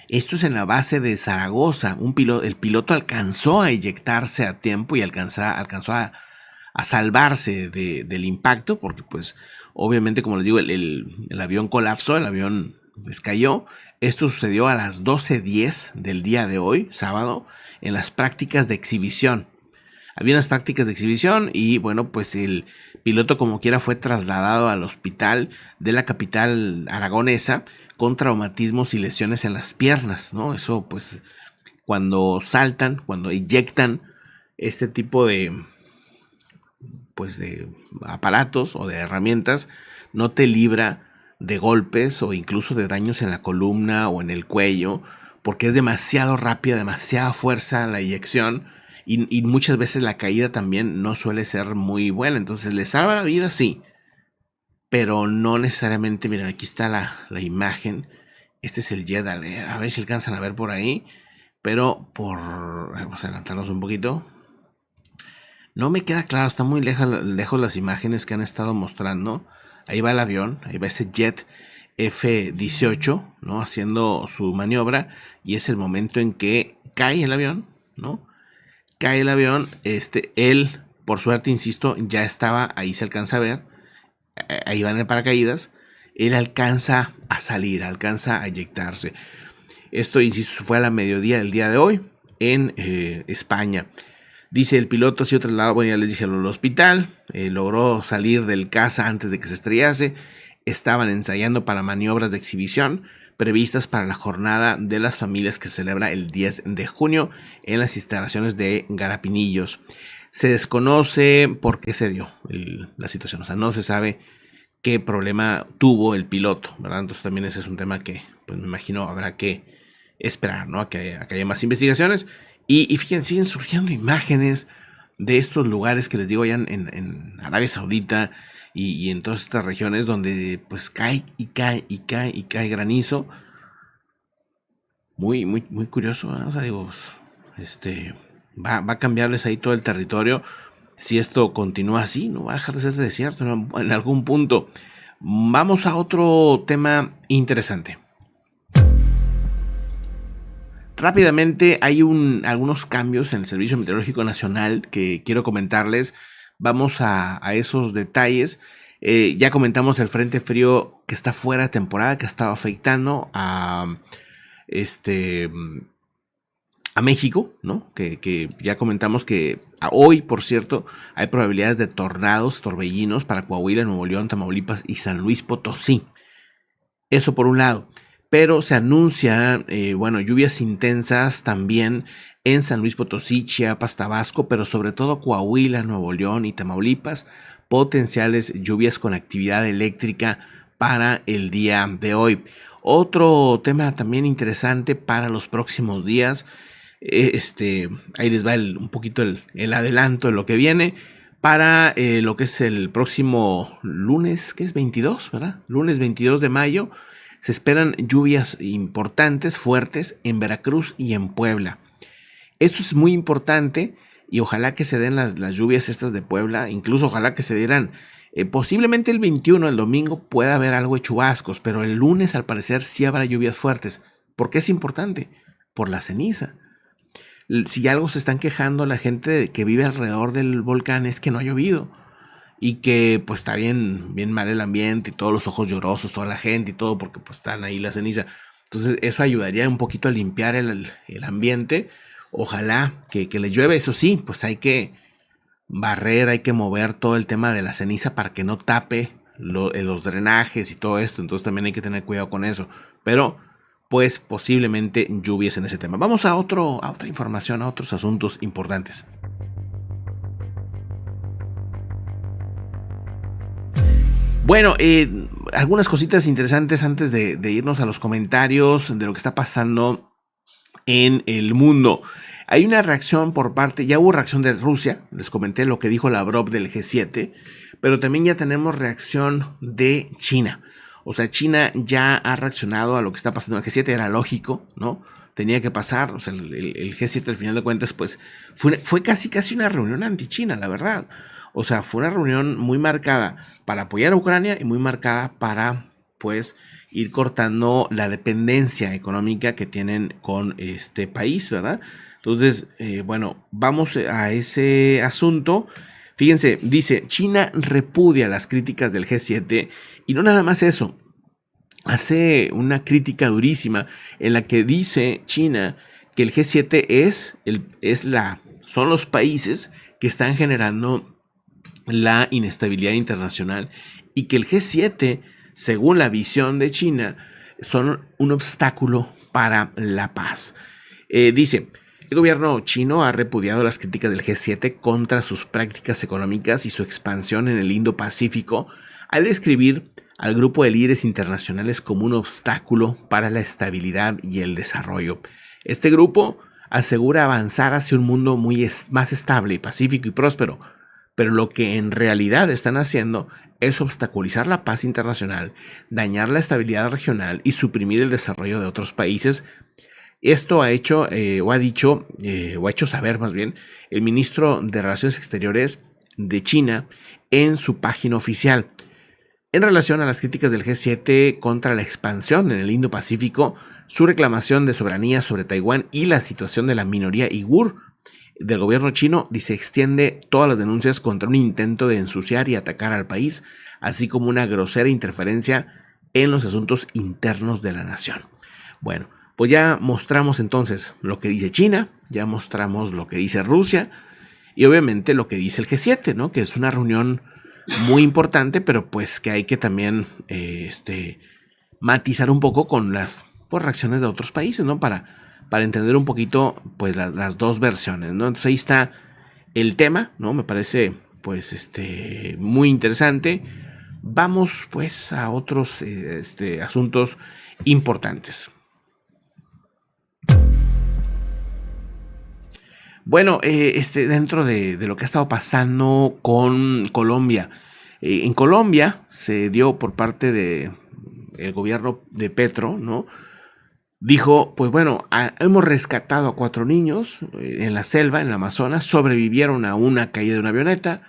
Esto es en la base de Zaragoza. El piloto alcanzó a eyectarse a tiempo y alcanzó a salvarse del impacto, porque pues obviamente, como les digo, el avión colapsó, el avión pues cayó. Esto sucedió a las 12:10 del día de hoy, sábado, en las prácticas de exhibición. Había unas prácticas de exhibición y bueno, pues el piloto como quiera fue trasladado al hospital de la capital aragonesa con traumatismos y lesiones en las piernas, ¿no? Eso pues cuando saltan, cuando eyectan este tipo de aparatos o de herramientas, no te libra de golpes o incluso de daños en la columna o en el cuello, porque es demasiado rápida, demasiada fuerza la eyección. Y muchas veces la caída también no suele ser muy buena. Entonces le salva la vida, sí. Pero no necesariamente. Miren, aquí está la imagen. Este es el jet. A ver si alcanzan a ver por ahí. Pero vamos a adelantarnos un poquito. No me queda claro. Está muy lejos las imágenes que han estado mostrando. Ahí va el avión. Ahí va ese jet F-18, ¿no? Haciendo su maniobra. Y es el momento en que cae el avión, ¿no? Cae el avión, él, por suerte, insisto, ya estaba, ahí se alcanza a ver, ahí va en el paracaídas, él alcanza a salir, alcanza a eyectarse. Esto, insisto, fue a la mediodía del día de hoy en España. Dice el piloto ha sido trasladado, bueno, ya les dije, al hospital, logró salir del caza antes de que se estrellase, estaban ensayando para maniobras de exhibición previstas para la jornada de las familias que se celebra el 10 de junio en las instalaciones de Garapinillos. Se desconoce por qué se dio la situación, o sea, no se sabe qué problema tuvo el piloto, ¿verdad? Entonces también ese es un tema que, pues me imagino, habrá que esperar, ¿no? A que haya más investigaciones. Y fíjense, siguen surgiendo imágenes de estos lugares que les digo allá en Arabia Saudita y en todas estas regiones donde pues cae granizo. Muy, muy, muy curioso, ¿no? O sea, digo, va a cambiarles ahí todo el territorio. Si esto continúa así, no va a dejar de ser desierto, ¿no? En algún punto. Vamos a otro tema interesante. Rápidamente hay algunos cambios en el Servicio Meteorológico Nacional que quiero comentarles. Vamos a esos detalles. Ya comentamos el frente frío que está fuera de temporada, que ha estado afectando a México, ¿no? Que ya comentamos que hoy, por cierto, hay probabilidades de tornados, torbellinos para Coahuila, Nuevo León, Tamaulipas y San Luis Potosí. Eso por un lado. Pero se anuncian, lluvias intensas también en San Luis Potosí, Chiapas, Tabasco, pero sobre todo Coahuila, Nuevo León y Tamaulipas. Potenciales lluvias con actividad eléctrica para el día de hoy. Otro tema también interesante para los próximos días. Ahí les va un poquito el adelanto de lo que viene. Para lo que es el próximo lunes, que es 22, ¿verdad? Lunes 22 de mayo. Se esperan lluvias importantes, fuertes, en Veracruz y en Puebla. Esto es muy importante y ojalá que se den las lluvias estas de Puebla, incluso ojalá que se dieran, posiblemente el 21, el domingo, pueda haber algo de chubascos, pero el lunes al parecer sí habrá lluvias fuertes. ¿Por qué es importante? Por la ceniza. Si algo se están quejando la gente que vive alrededor del volcán es que no ha llovido. Y que pues está bien mal el ambiente y todos los ojos llorosos, toda la gente y todo, porque pues están ahí la ceniza. Entonces eso ayudaría un poquito a limpiar el ambiente. Ojalá que le llueve, eso sí, pues hay que barrer, hay que mover todo el tema de la ceniza para que no tape los drenajes y todo esto. Entonces también hay que tener cuidado con eso. Pero pues posiblemente lluvias en ese tema. Vamos a otra información, a otros asuntos importantes. Bueno, algunas cositas interesantes antes de irnos a los comentarios de lo que está pasando en el mundo. Hay una reacción ya hubo reacción de Rusia, les comenté lo que dijo Lavrov del G7, pero también ya tenemos reacción de China. O sea, China ya ha reaccionado a lo que está pasando en el G7, era lógico, ¿no? tenía que pasar. O sea, el G7 al final de cuentas, pues fue casi una reunión anti-China, la verdad. O sea, fue una reunión muy marcada para apoyar a Ucrania y muy marcada para, pues, ir cortando la dependencia económica que tienen con este país, ¿verdad? Entonces, bueno, vamos a ese asunto. Fíjense, dice, China repudia las críticas del G7 y no nada más eso, hace una crítica durísima en la que dice China que el G7 son los países que están generando la inestabilidad internacional y que el G7, según la visión de China, son un obstáculo para la paz. Dice, el gobierno chino ha repudiado las críticas del G7 contra sus prácticas económicas y su expansión en el Indo-Pacífico, al describir al grupo de líderes internacionales como un obstáculo para la estabilidad y el desarrollo. Este grupo asegura avanzar hacia un mundo más estable, pacífico y próspero, pero lo que en realidad están haciendo es obstaculizar la paz internacional, dañar la estabilidad regional y suprimir el desarrollo de otros países. Esto ha hecho saber más bien el ministro de Relaciones Exteriores de China en su página oficial. En relación a las críticas del G7 contra la expansión en el Indo-Pacífico, su reclamación de soberanía sobre Taiwán y la situación de la minoría uigur del gobierno chino, dice, extiende todas las denuncias contra un intento de ensuciar y atacar al país, así como una grosera interferencia en los asuntos internos de la nación. Bueno, pues ya mostramos entonces lo que dice China, ya mostramos lo que dice Rusia y obviamente lo que dice el G7, ¿no? Que es una reunión muy importante, pero pues que hay que también matizar un poco con las reacciones de otros países, ¿no? Para entender un poquito pues las dos versiones, ¿no? Entonces ahí está el tema, ¿no? Me parece pues muy interesante. Vamos pues a otros asuntos importantes. Bueno, dentro de lo que ha estado pasando con Colombia. En Colombia se dio por parte del gobierno de Petro, ¿no? Dijo, pues bueno, hemos rescatado a 4 niños en la selva, en el Amazonas, sobrevivieron a una caída de una avioneta,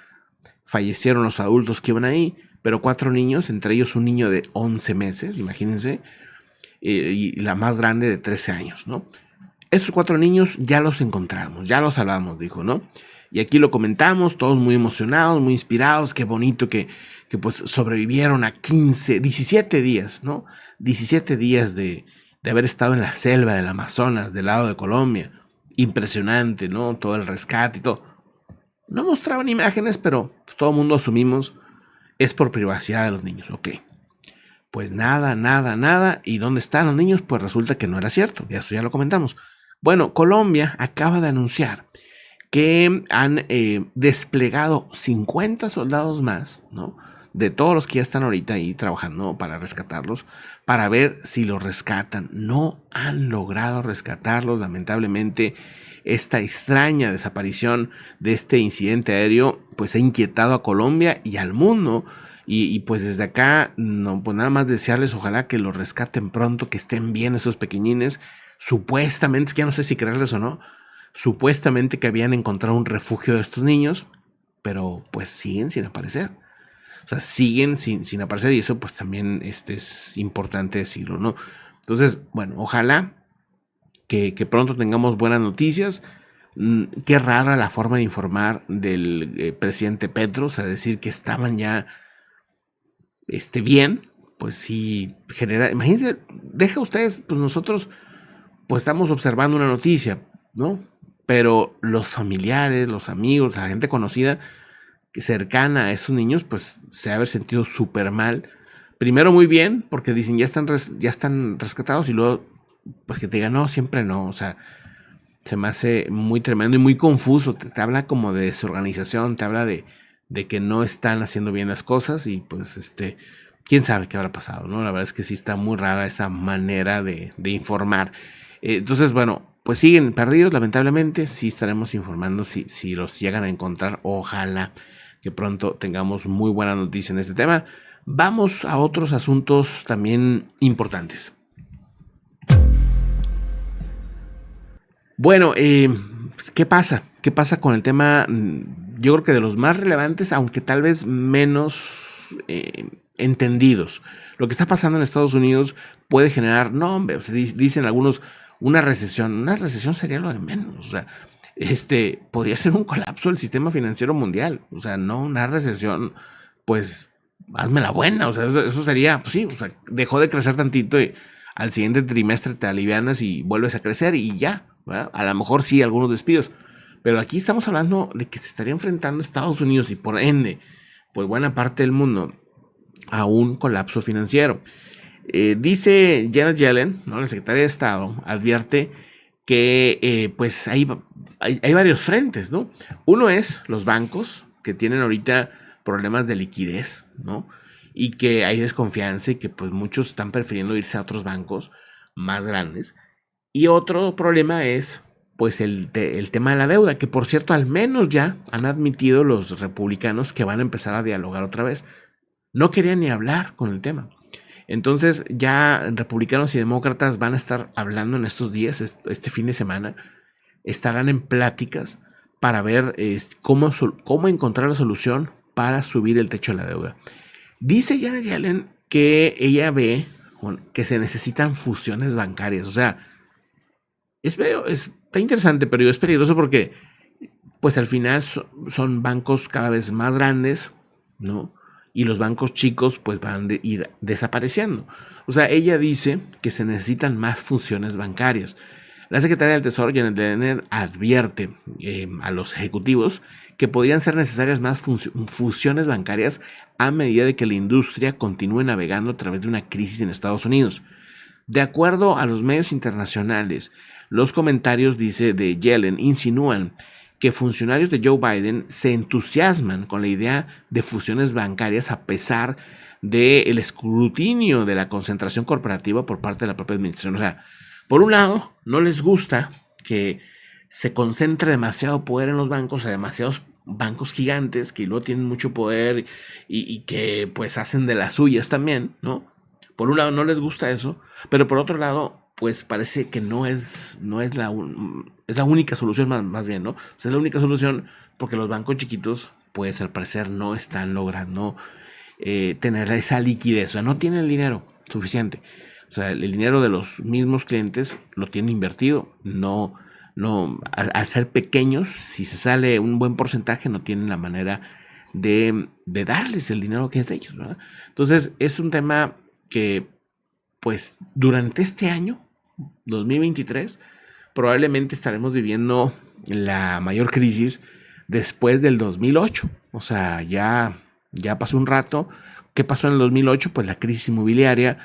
fallecieron los adultos que iban ahí, pero 4 niños, entre ellos un niño de 11 meses, imagínense, y la más grande de 13 años, ¿no? Estos 4 niños ya los encontramos, ya los salvamos, dijo, ¿no? Y aquí lo comentamos, todos muy emocionados, muy inspirados, qué bonito que pues sobrevivieron a 17 días, ¿no? 17 días de haber estado en la selva del Amazonas, del lado de Colombia. Impresionante, ¿no? Todo el rescate y todo. No mostraban imágenes, pero pues, todo el mundo asumimos es por privacidad de los niños. Ok. Pues nada. ¿Y dónde están los niños? Pues resulta que no era cierto. Y eso ya lo comentamos. Bueno, Colombia acaba de anunciar que han desplegado 50 soldados más, ¿no? De todos los que ya están ahorita ahí trabajando para rescatarlos, para ver si los rescatan. No han logrado rescatarlos, lamentablemente. Esta extraña desaparición de este incidente aéreo, pues ha inquietado a Colombia y al mundo. Y pues desde acá, no, pues nada más desearles, ojalá que los rescaten pronto, que estén bien esos pequeñines. Supuestamente, es que ya no sé si creerles o no, supuestamente que habían encontrado un refugio de estos niños, pero pues siguen sin aparecer. O sea, siguen sin aparecer y eso pues también es importante decirlo, ¿no? Entonces, bueno, ojalá que pronto tengamos buenas noticias. Qué rara la forma de informar del presidente Petro, o sea, decir que estaban ya bien, pues sí genera, imagínense, deja ustedes, pues nosotros pues estamos observando una noticia, ¿no? Pero los familiares, los amigos, la gente conocida cercana a esos niños, pues se ha haber sentido súper mal. Primero muy bien, porque dicen ya están rescatados y luego, pues que te digan no, siempre no, o sea, se me hace muy tremendo y muy confuso, te habla como de desorganización, te habla de que no están haciendo bien las cosas y pues quién sabe qué habrá pasado, ¿no? La verdad es que sí está muy rara esa manera de informar. Entonces, bueno, pues siguen perdidos, lamentablemente. Sí estaremos informando si los llegan a encontrar. Ojalá que pronto tengamos muy buena noticia en este tema. Vamos a otros asuntos también importantes. Bueno, ¿qué pasa? ¿Qué pasa con el tema? Yo creo que de los más relevantes, aunque tal vez menos entendidos. Lo que está pasando en Estados Unidos puede generar, no, hombre, o sea, dicen algunos, una recesión. Una recesión sería lo de menos. O sea, podría ser un colapso del sistema financiero mundial. O sea, no una recesión, pues, hazme la buena. O sea, eso sería, pues sí, o sea, dejó de crecer tantito y al siguiente trimestre te alivianas y vuelves a crecer y ya, ¿verdad? A lo mejor sí, algunos despidos. Pero aquí estamos hablando de que se estaría enfrentando Estados Unidos y por ende, pues buena parte del mundo a un colapso financiero. Dice Janet Yellen, ¿no? La secretaria de Estado, advierte que pues hay varios frentes, ¿no? Uno es los bancos que tienen ahorita problemas de liquidez, ¿no? Y que hay desconfianza y que pues muchos están prefiriendo irse a otros bancos más grandes. Y otro problema es pues el tema de la deuda, que por cierto al menos ya han admitido los republicanos que van a empezar a dialogar otra vez. No querían ni hablar con el tema. Entonces ya republicanos y demócratas van a estar hablando en estos días, este fin de semana, estarán en pláticas para ver cómo encontrar la solución para subir el techo de la deuda. Dice Janet Yellen que ella ve que se necesitan fusiones bancarias. O sea, está interesante, pero es peligroso porque pues al final son bancos cada vez más grandes, ¿no? Y los bancos chicos pues van a ir desapareciendo. O sea, ella dice que se necesitan más funciones bancarias. La secretaria del Tesoro, Janet Yellen, advierte a los ejecutivos que podrían ser necesarias más fusiones bancarias a medida de que la industria continúe navegando a través de una crisis en Estados Unidos. De acuerdo a los medios internacionales, los comentarios, dice, de Yellen insinúan que funcionarios de Joe Biden se entusiasman con la idea de fusiones bancarias a pesar del escrutinio de la concentración corporativa por parte de la propia administración. O sea, por un lado, no les gusta que se concentre demasiado poder en los bancos, o sea, demasiados bancos gigantes que luego tienen mucho poder y que pues hacen de las suyas también, ¿no? Por un lado no les gusta eso, pero por otro lado pues parece que es la única solución más bien, ¿no? O sea, es la única solución porque los bancos chiquitos, pues al parecer no están logrando tener esa liquidez, o sea, no tienen el dinero suficiente. O sea, el dinero de los mismos clientes lo tienen invertido, al ser pequeños, si se sale un buen porcentaje, no tienen la manera de darles el dinero que es de ellos, ¿verdad? Entonces, es un tema que, pues, durante este año, 2023, probablemente estaremos viviendo la mayor crisis después del 2008. O sea, ya pasó un rato. ¿Qué pasó en el 2008? Pues la crisis inmobiliaria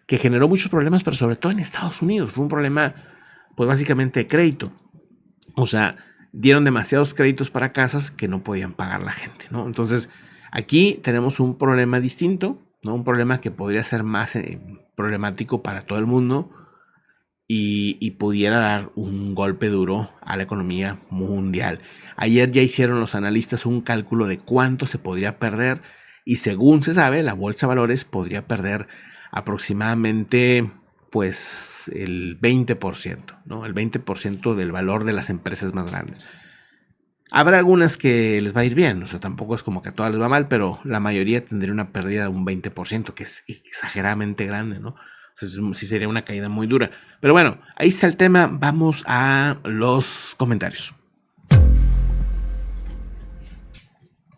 que generó muchos problemas, pero sobre todo en Estados Unidos. Fue un problema, pues básicamente de crédito. O sea, dieron demasiados créditos para casas que no podían pagar la gente, ¿no? Entonces, aquí tenemos un problema distinto, ¿no? Un problema que podría ser más problemático para todo el mundo y pudiera dar un golpe duro a la economía mundial. Ayer ya hicieron los analistas un cálculo de cuánto se podría perder y según se sabe, la bolsa de valores podría perder aproximadamente pues el 20%, ¿no? El 20% del valor de las empresas más grandes. Habrá algunas que les va a ir bien, o sea, tampoco es como que a todas les va mal, pero la mayoría tendría una pérdida de un 20%, que es exageradamente grande, ¿no? O sea, sí sería una caída muy dura. Pero bueno, ahí está el tema. Vamos a los comentarios.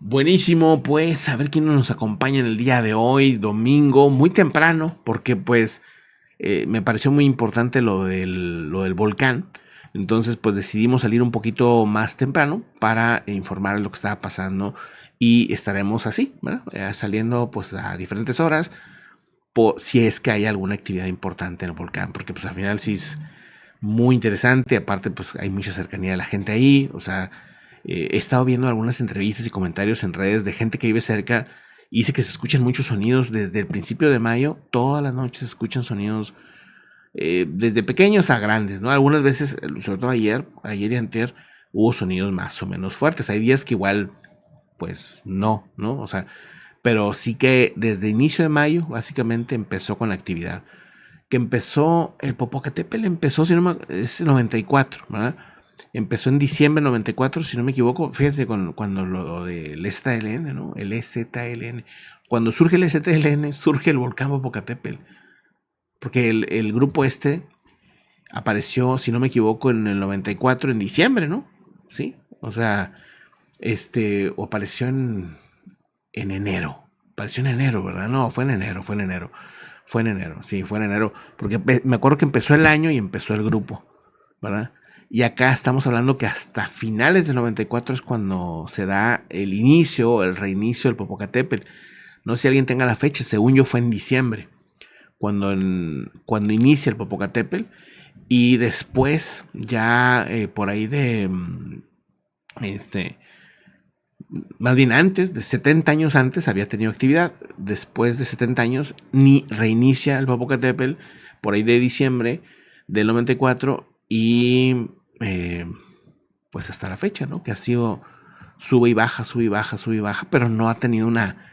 Buenísimo, pues a ver quién nos acompaña en el día de hoy, domingo, muy temprano, porque pues me pareció muy importante lo del volcán. Entonces pues decidimos salir un poquito más temprano para informar de lo que estaba pasando y estaremos así, ¿verdad? Saliendo pues a diferentes horas si es que hay alguna actividad importante en el volcán, porque pues al final sí es muy interesante, aparte pues hay mucha cercanía de la gente ahí, o sea, he estado viendo algunas entrevistas y comentarios en redes de gente que vive cerca y dice que se escuchan muchos sonidos desde el principio de mayo, toda la noche se escuchan sonidos desde pequeños a grandes, ¿no? Algunas veces, sobre todo ayer y antier, hubo sonidos más o menos fuertes, hay días que igual, pues no, o sea, pero sí que desde inicio de mayo básicamente empezó con la actividad. Que empezó, el Popocatépetl empezó, si no más, es el 94, ¿verdad? empezó en diciembre del 94, si no me equivoco. Fíjense cuando lo del EZLN, ¿no? El EZLN. Cuando surge el EZLN, surge el volcán Popocatépetl. Porque el grupo apareció, si no me equivoco, en el 94, en diciembre, ¿no? Sí, o sea, o apareció en enero. Apareció en enero, ¿verdad? No, fue en enero. Sí, fue en enero. Porque me acuerdo que empezó el año y empezó el grupo, ¿verdad? Y acá estamos hablando que hasta finales del 94 es cuando se da el reinicio del Popocatépetl. No sé si alguien tenga la fecha, según yo fue en diciembre, cuando inicia el Popocatépetl. Y después, ya por ahí más bien antes, de 70 años antes, había tenido actividad. Después de 70 años, ni reinicia el Popocatépetl, por ahí de diciembre del 94, y pues hasta la fecha, ¿no? Que ha sido sube y baja, pero no ha tenido una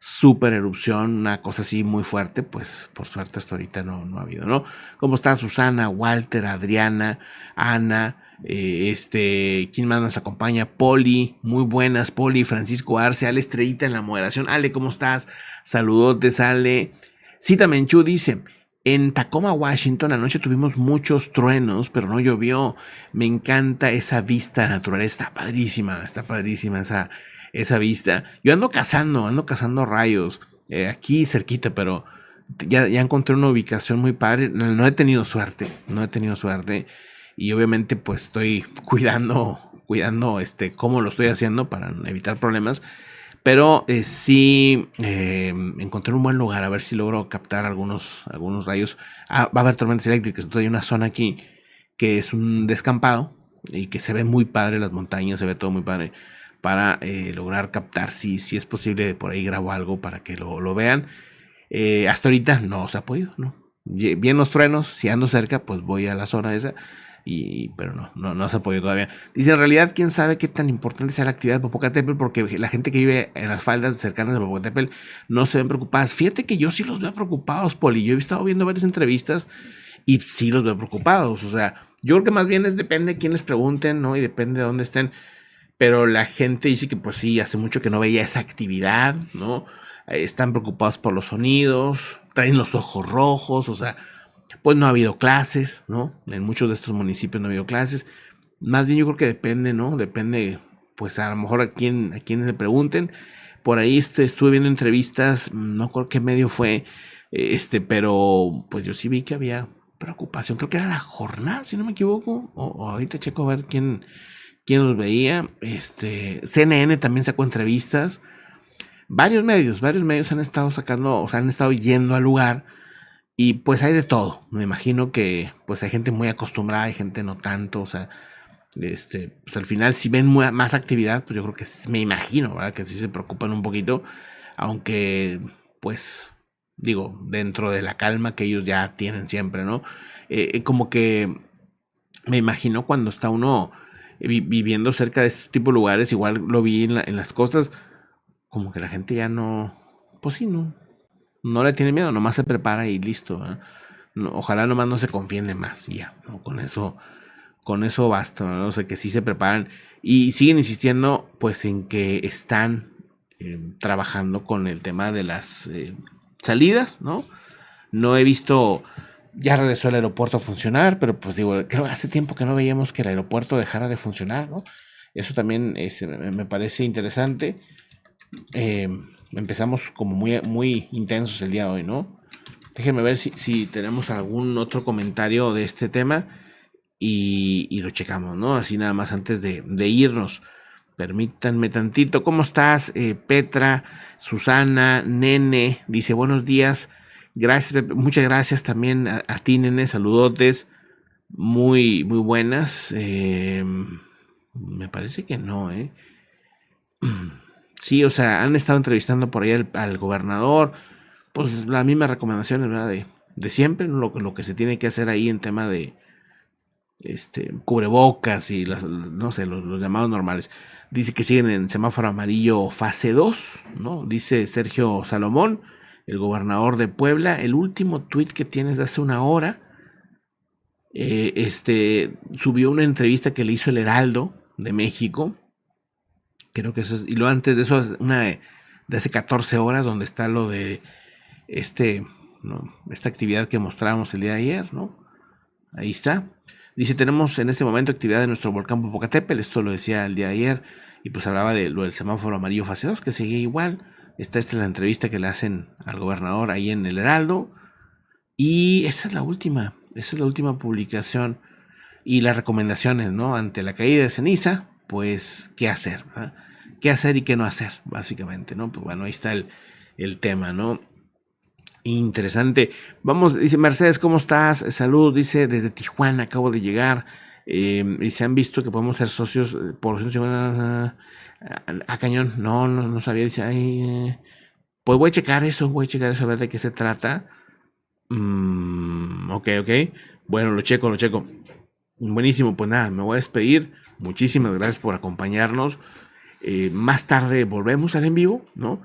super erupción, una cosa así muy fuerte. Pues por suerte hasta ahorita no ha habido, ¿no? ¿Cómo está Susana, Walter, Adriana, Ana? ¿Quién más nos acompaña? Poli, muy buenas, Poli, Francisco Arce, Ale Estrellita en la moderación. Ale, ¿cómo estás? Saludotes, Ale. Cita Menchú dice: en Tacoma, Washington, anoche tuvimos muchos truenos, pero no llovió. Me encanta esa vista natural, está padrísima esa vista. Yo ando cazando rayos, aquí cerquita, pero ya encontré una ubicación muy padre. No he tenido suerte, y obviamente pues estoy cuidando cómo lo estoy haciendo para evitar problemas. Pero sí encontré un buen lugar, a ver si logro captar algunos rayos. Va a haber tormentas eléctricas, entonces hay una zona aquí que es un descampado y que se ve muy padre las montañas, se ve todo muy padre, para lograr captar, si es posible, por ahí grabo algo para que lo vean. Hasta ahorita no se ha podido, ¿no? Bien los truenos, si ando cerca, pues voy a la zona esa. Pero no se ha podido todavía. Dice: en realidad, quién sabe qué tan importante sea la actividad de Popocatépetl, porque la gente que vive en las faldas cercanas de Popocatépetl no se ven preocupadas. Fíjate que yo sí los veo preocupados, Poli. Yo he estado viendo varias entrevistas y sí los veo preocupados. O sea, yo creo que más bien depende de quién les pregunten, ¿no? Y depende de dónde estén. Pero la gente dice que pues sí, hace mucho que no veía esa actividad, ¿no? Están preocupados por los sonidos, traen los ojos rojos, o sea, pues no ha habido clases, ¿no? En muchos de estos municipios no ha habido clases. Más bien yo creo que depende, ¿no? Depende, pues a lo mejor a quién le pregunten. Por ahí estuve viendo entrevistas, no recuerdo qué medio fue, pero pues yo sí vi que había preocupación. Creo que era La Jornada, si no me equivoco. O ahorita checo a ver quién los veía. CNN también sacó entrevistas. Varios medios han estado sacando, o sea, han estado yendo al lugar. Y pues hay de todo. Me imagino que pues hay gente muy acostumbrada, hay gente no tanto. O sea, pues al final, si ven más actividad, pues yo creo que me imagino, ¿verdad? Que sí se preocupan un poquito. Aunque, pues, digo, dentro de la calma que ellos ya tienen siempre, ¿no? Como que me imagino cuando está uno viviendo cerca de este tipo de lugares, igual lo vi en las costas, como que la gente ya no, pues sí, no le tiene miedo, nomás se prepara y listo, ¿eh? Ojalá nomás no se confíen de más y ya, ¿no? Con eso basta, ¿no? O sea, que sí se preparan y siguen insistiendo pues en que están trabajando con el tema de las salidas, ¿no? No he visto, ya regresó el aeropuerto a funcionar, pero pues digo, creo que hace tiempo que no veíamos que el aeropuerto dejara de funcionar, ¿no? Eso también me parece interesante. Empezamos como muy intensos el día de hoy, ¿no? Déjenme ver si tenemos algún otro comentario de este tema y lo checamos, ¿no? Así nada más antes de irnos. Permítanme tantito. ¿Cómo estás, Petra, Susana, Nene? Dice: buenos días. Gracias, Pepe. Muchas gracias también a ti, Nene. Saludotes. Muy buenas. Me parece que no, ¿eh? Sí, o sea, han estado entrevistando por ahí al gobernador. Pues las mismas recomendaciones, ¿verdad? De siempre, ¿no? Lo que se tiene que hacer ahí en tema de cubrebocas y no sé, los llamados normales. Dice que siguen en semáforo amarillo fase 2, ¿no? Dice Sergio Salomón, el gobernador de Puebla. El último tuit que tienes de hace una hora. subió una entrevista que le hizo el Heraldo de México. Creo que eso es, y lo antes de eso es una de hace 14 horas, donde está lo de ¿no? Esta actividad que mostrábamos el día de ayer, ¿no? Ahí está. Dice, tenemos en este momento actividad de nuestro volcán Popocatépetl, esto lo decía el día de ayer, y pues hablaba de lo del semáforo amarillo fase 2, que seguía igual. Esta es la entrevista que le hacen al gobernador ahí en el Heraldo, y esa es la última publicación, y las recomendaciones, ¿no? Ante la caída de ceniza, pues, ¿qué hacer? ¿Verdad? ¿Qué hacer y qué no hacer? Básicamente, ¿no? Pues bueno, ahí está el tema, ¿no? Interesante. Vamos, dice Mercedes, ¿cómo estás? Salud, dice, desde Tijuana acabo de llegar. Y se han visto que podemos ser socios por 150 a cañón. No sabía. Dice, ay, pues voy a checar eso, a ver de qué se trata. Ok. Bueno, lo checo. Buenísimo, pues nada, me voy a despedir. Muchísimas gracias por acompañarnos. Más tarde volvemos al en vivo, ¿no?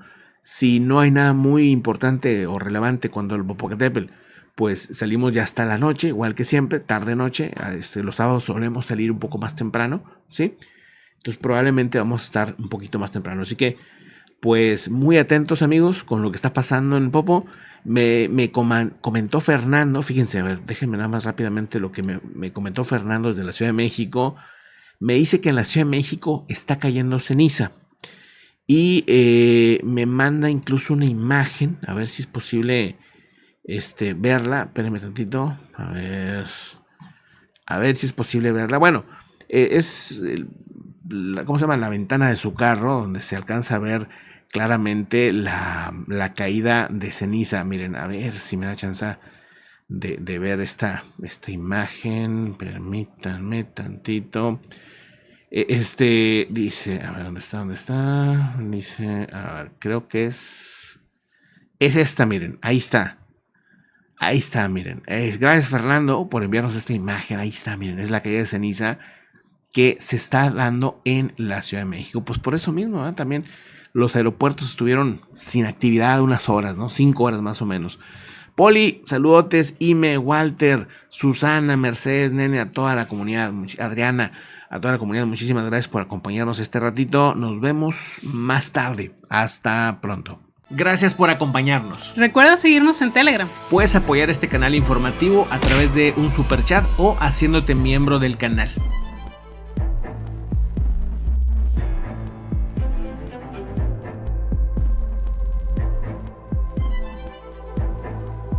Si no hay nada muy importante o relevante cuando el Popocatépetl, pues salimos ya hasta la noche, igual que siempre, tarde-noche. Los sábados solemos salir un poco más temprano, ¿sí? Entonces probablemente vamos a estar un poquito más temprano. Así que, pues muy atentos, amigos, con lo que está pasando en Popo. Me comentó Fernando, fíjense, a ver, déjenme nada más rápidamente lo que me comentó Fernando desde la Ciudad de México. Me dice que en la Ciudad de México está cayendo ceniza. Y me manda incluso una imagen, a ver si es posible verla. Espérenme tantito, a ver si es posible verla. Bueno, ¿cómo se llama? La ventana de su carro, donde se alcanza a ver claramente la caída de ceniza. Miren, a ver si me da chance de ver esta imagen. Permítanme tantito. Dice, a ver, ¿dónde está? Dice, a ver, creo que es esta, miren, ahí está, miren. Gracias, Fernando, por enviarnos esta imagen. Ahí está, miren, es la caída de ceniza que se está dando en la Ciudad de México. Pues por eso mismo, también los aeropuertos estuvieron sin actividad unas horas, ¿no? 5 horas más o menos. Poli, saludotes, Ime, Walter, Susana, Mercedes, Nene, a toda la comunidad, Adriana, a toda la comunidad, muchísimas gracias por acompañarnos este ratito. Nos vemos más tarde. Hasta pronto. Gracias por acompañarnos. Recuerda seguirnos en Telegram. Puedes apoyar este canal informativo a través de un superchat o haciéndote miembro del canal.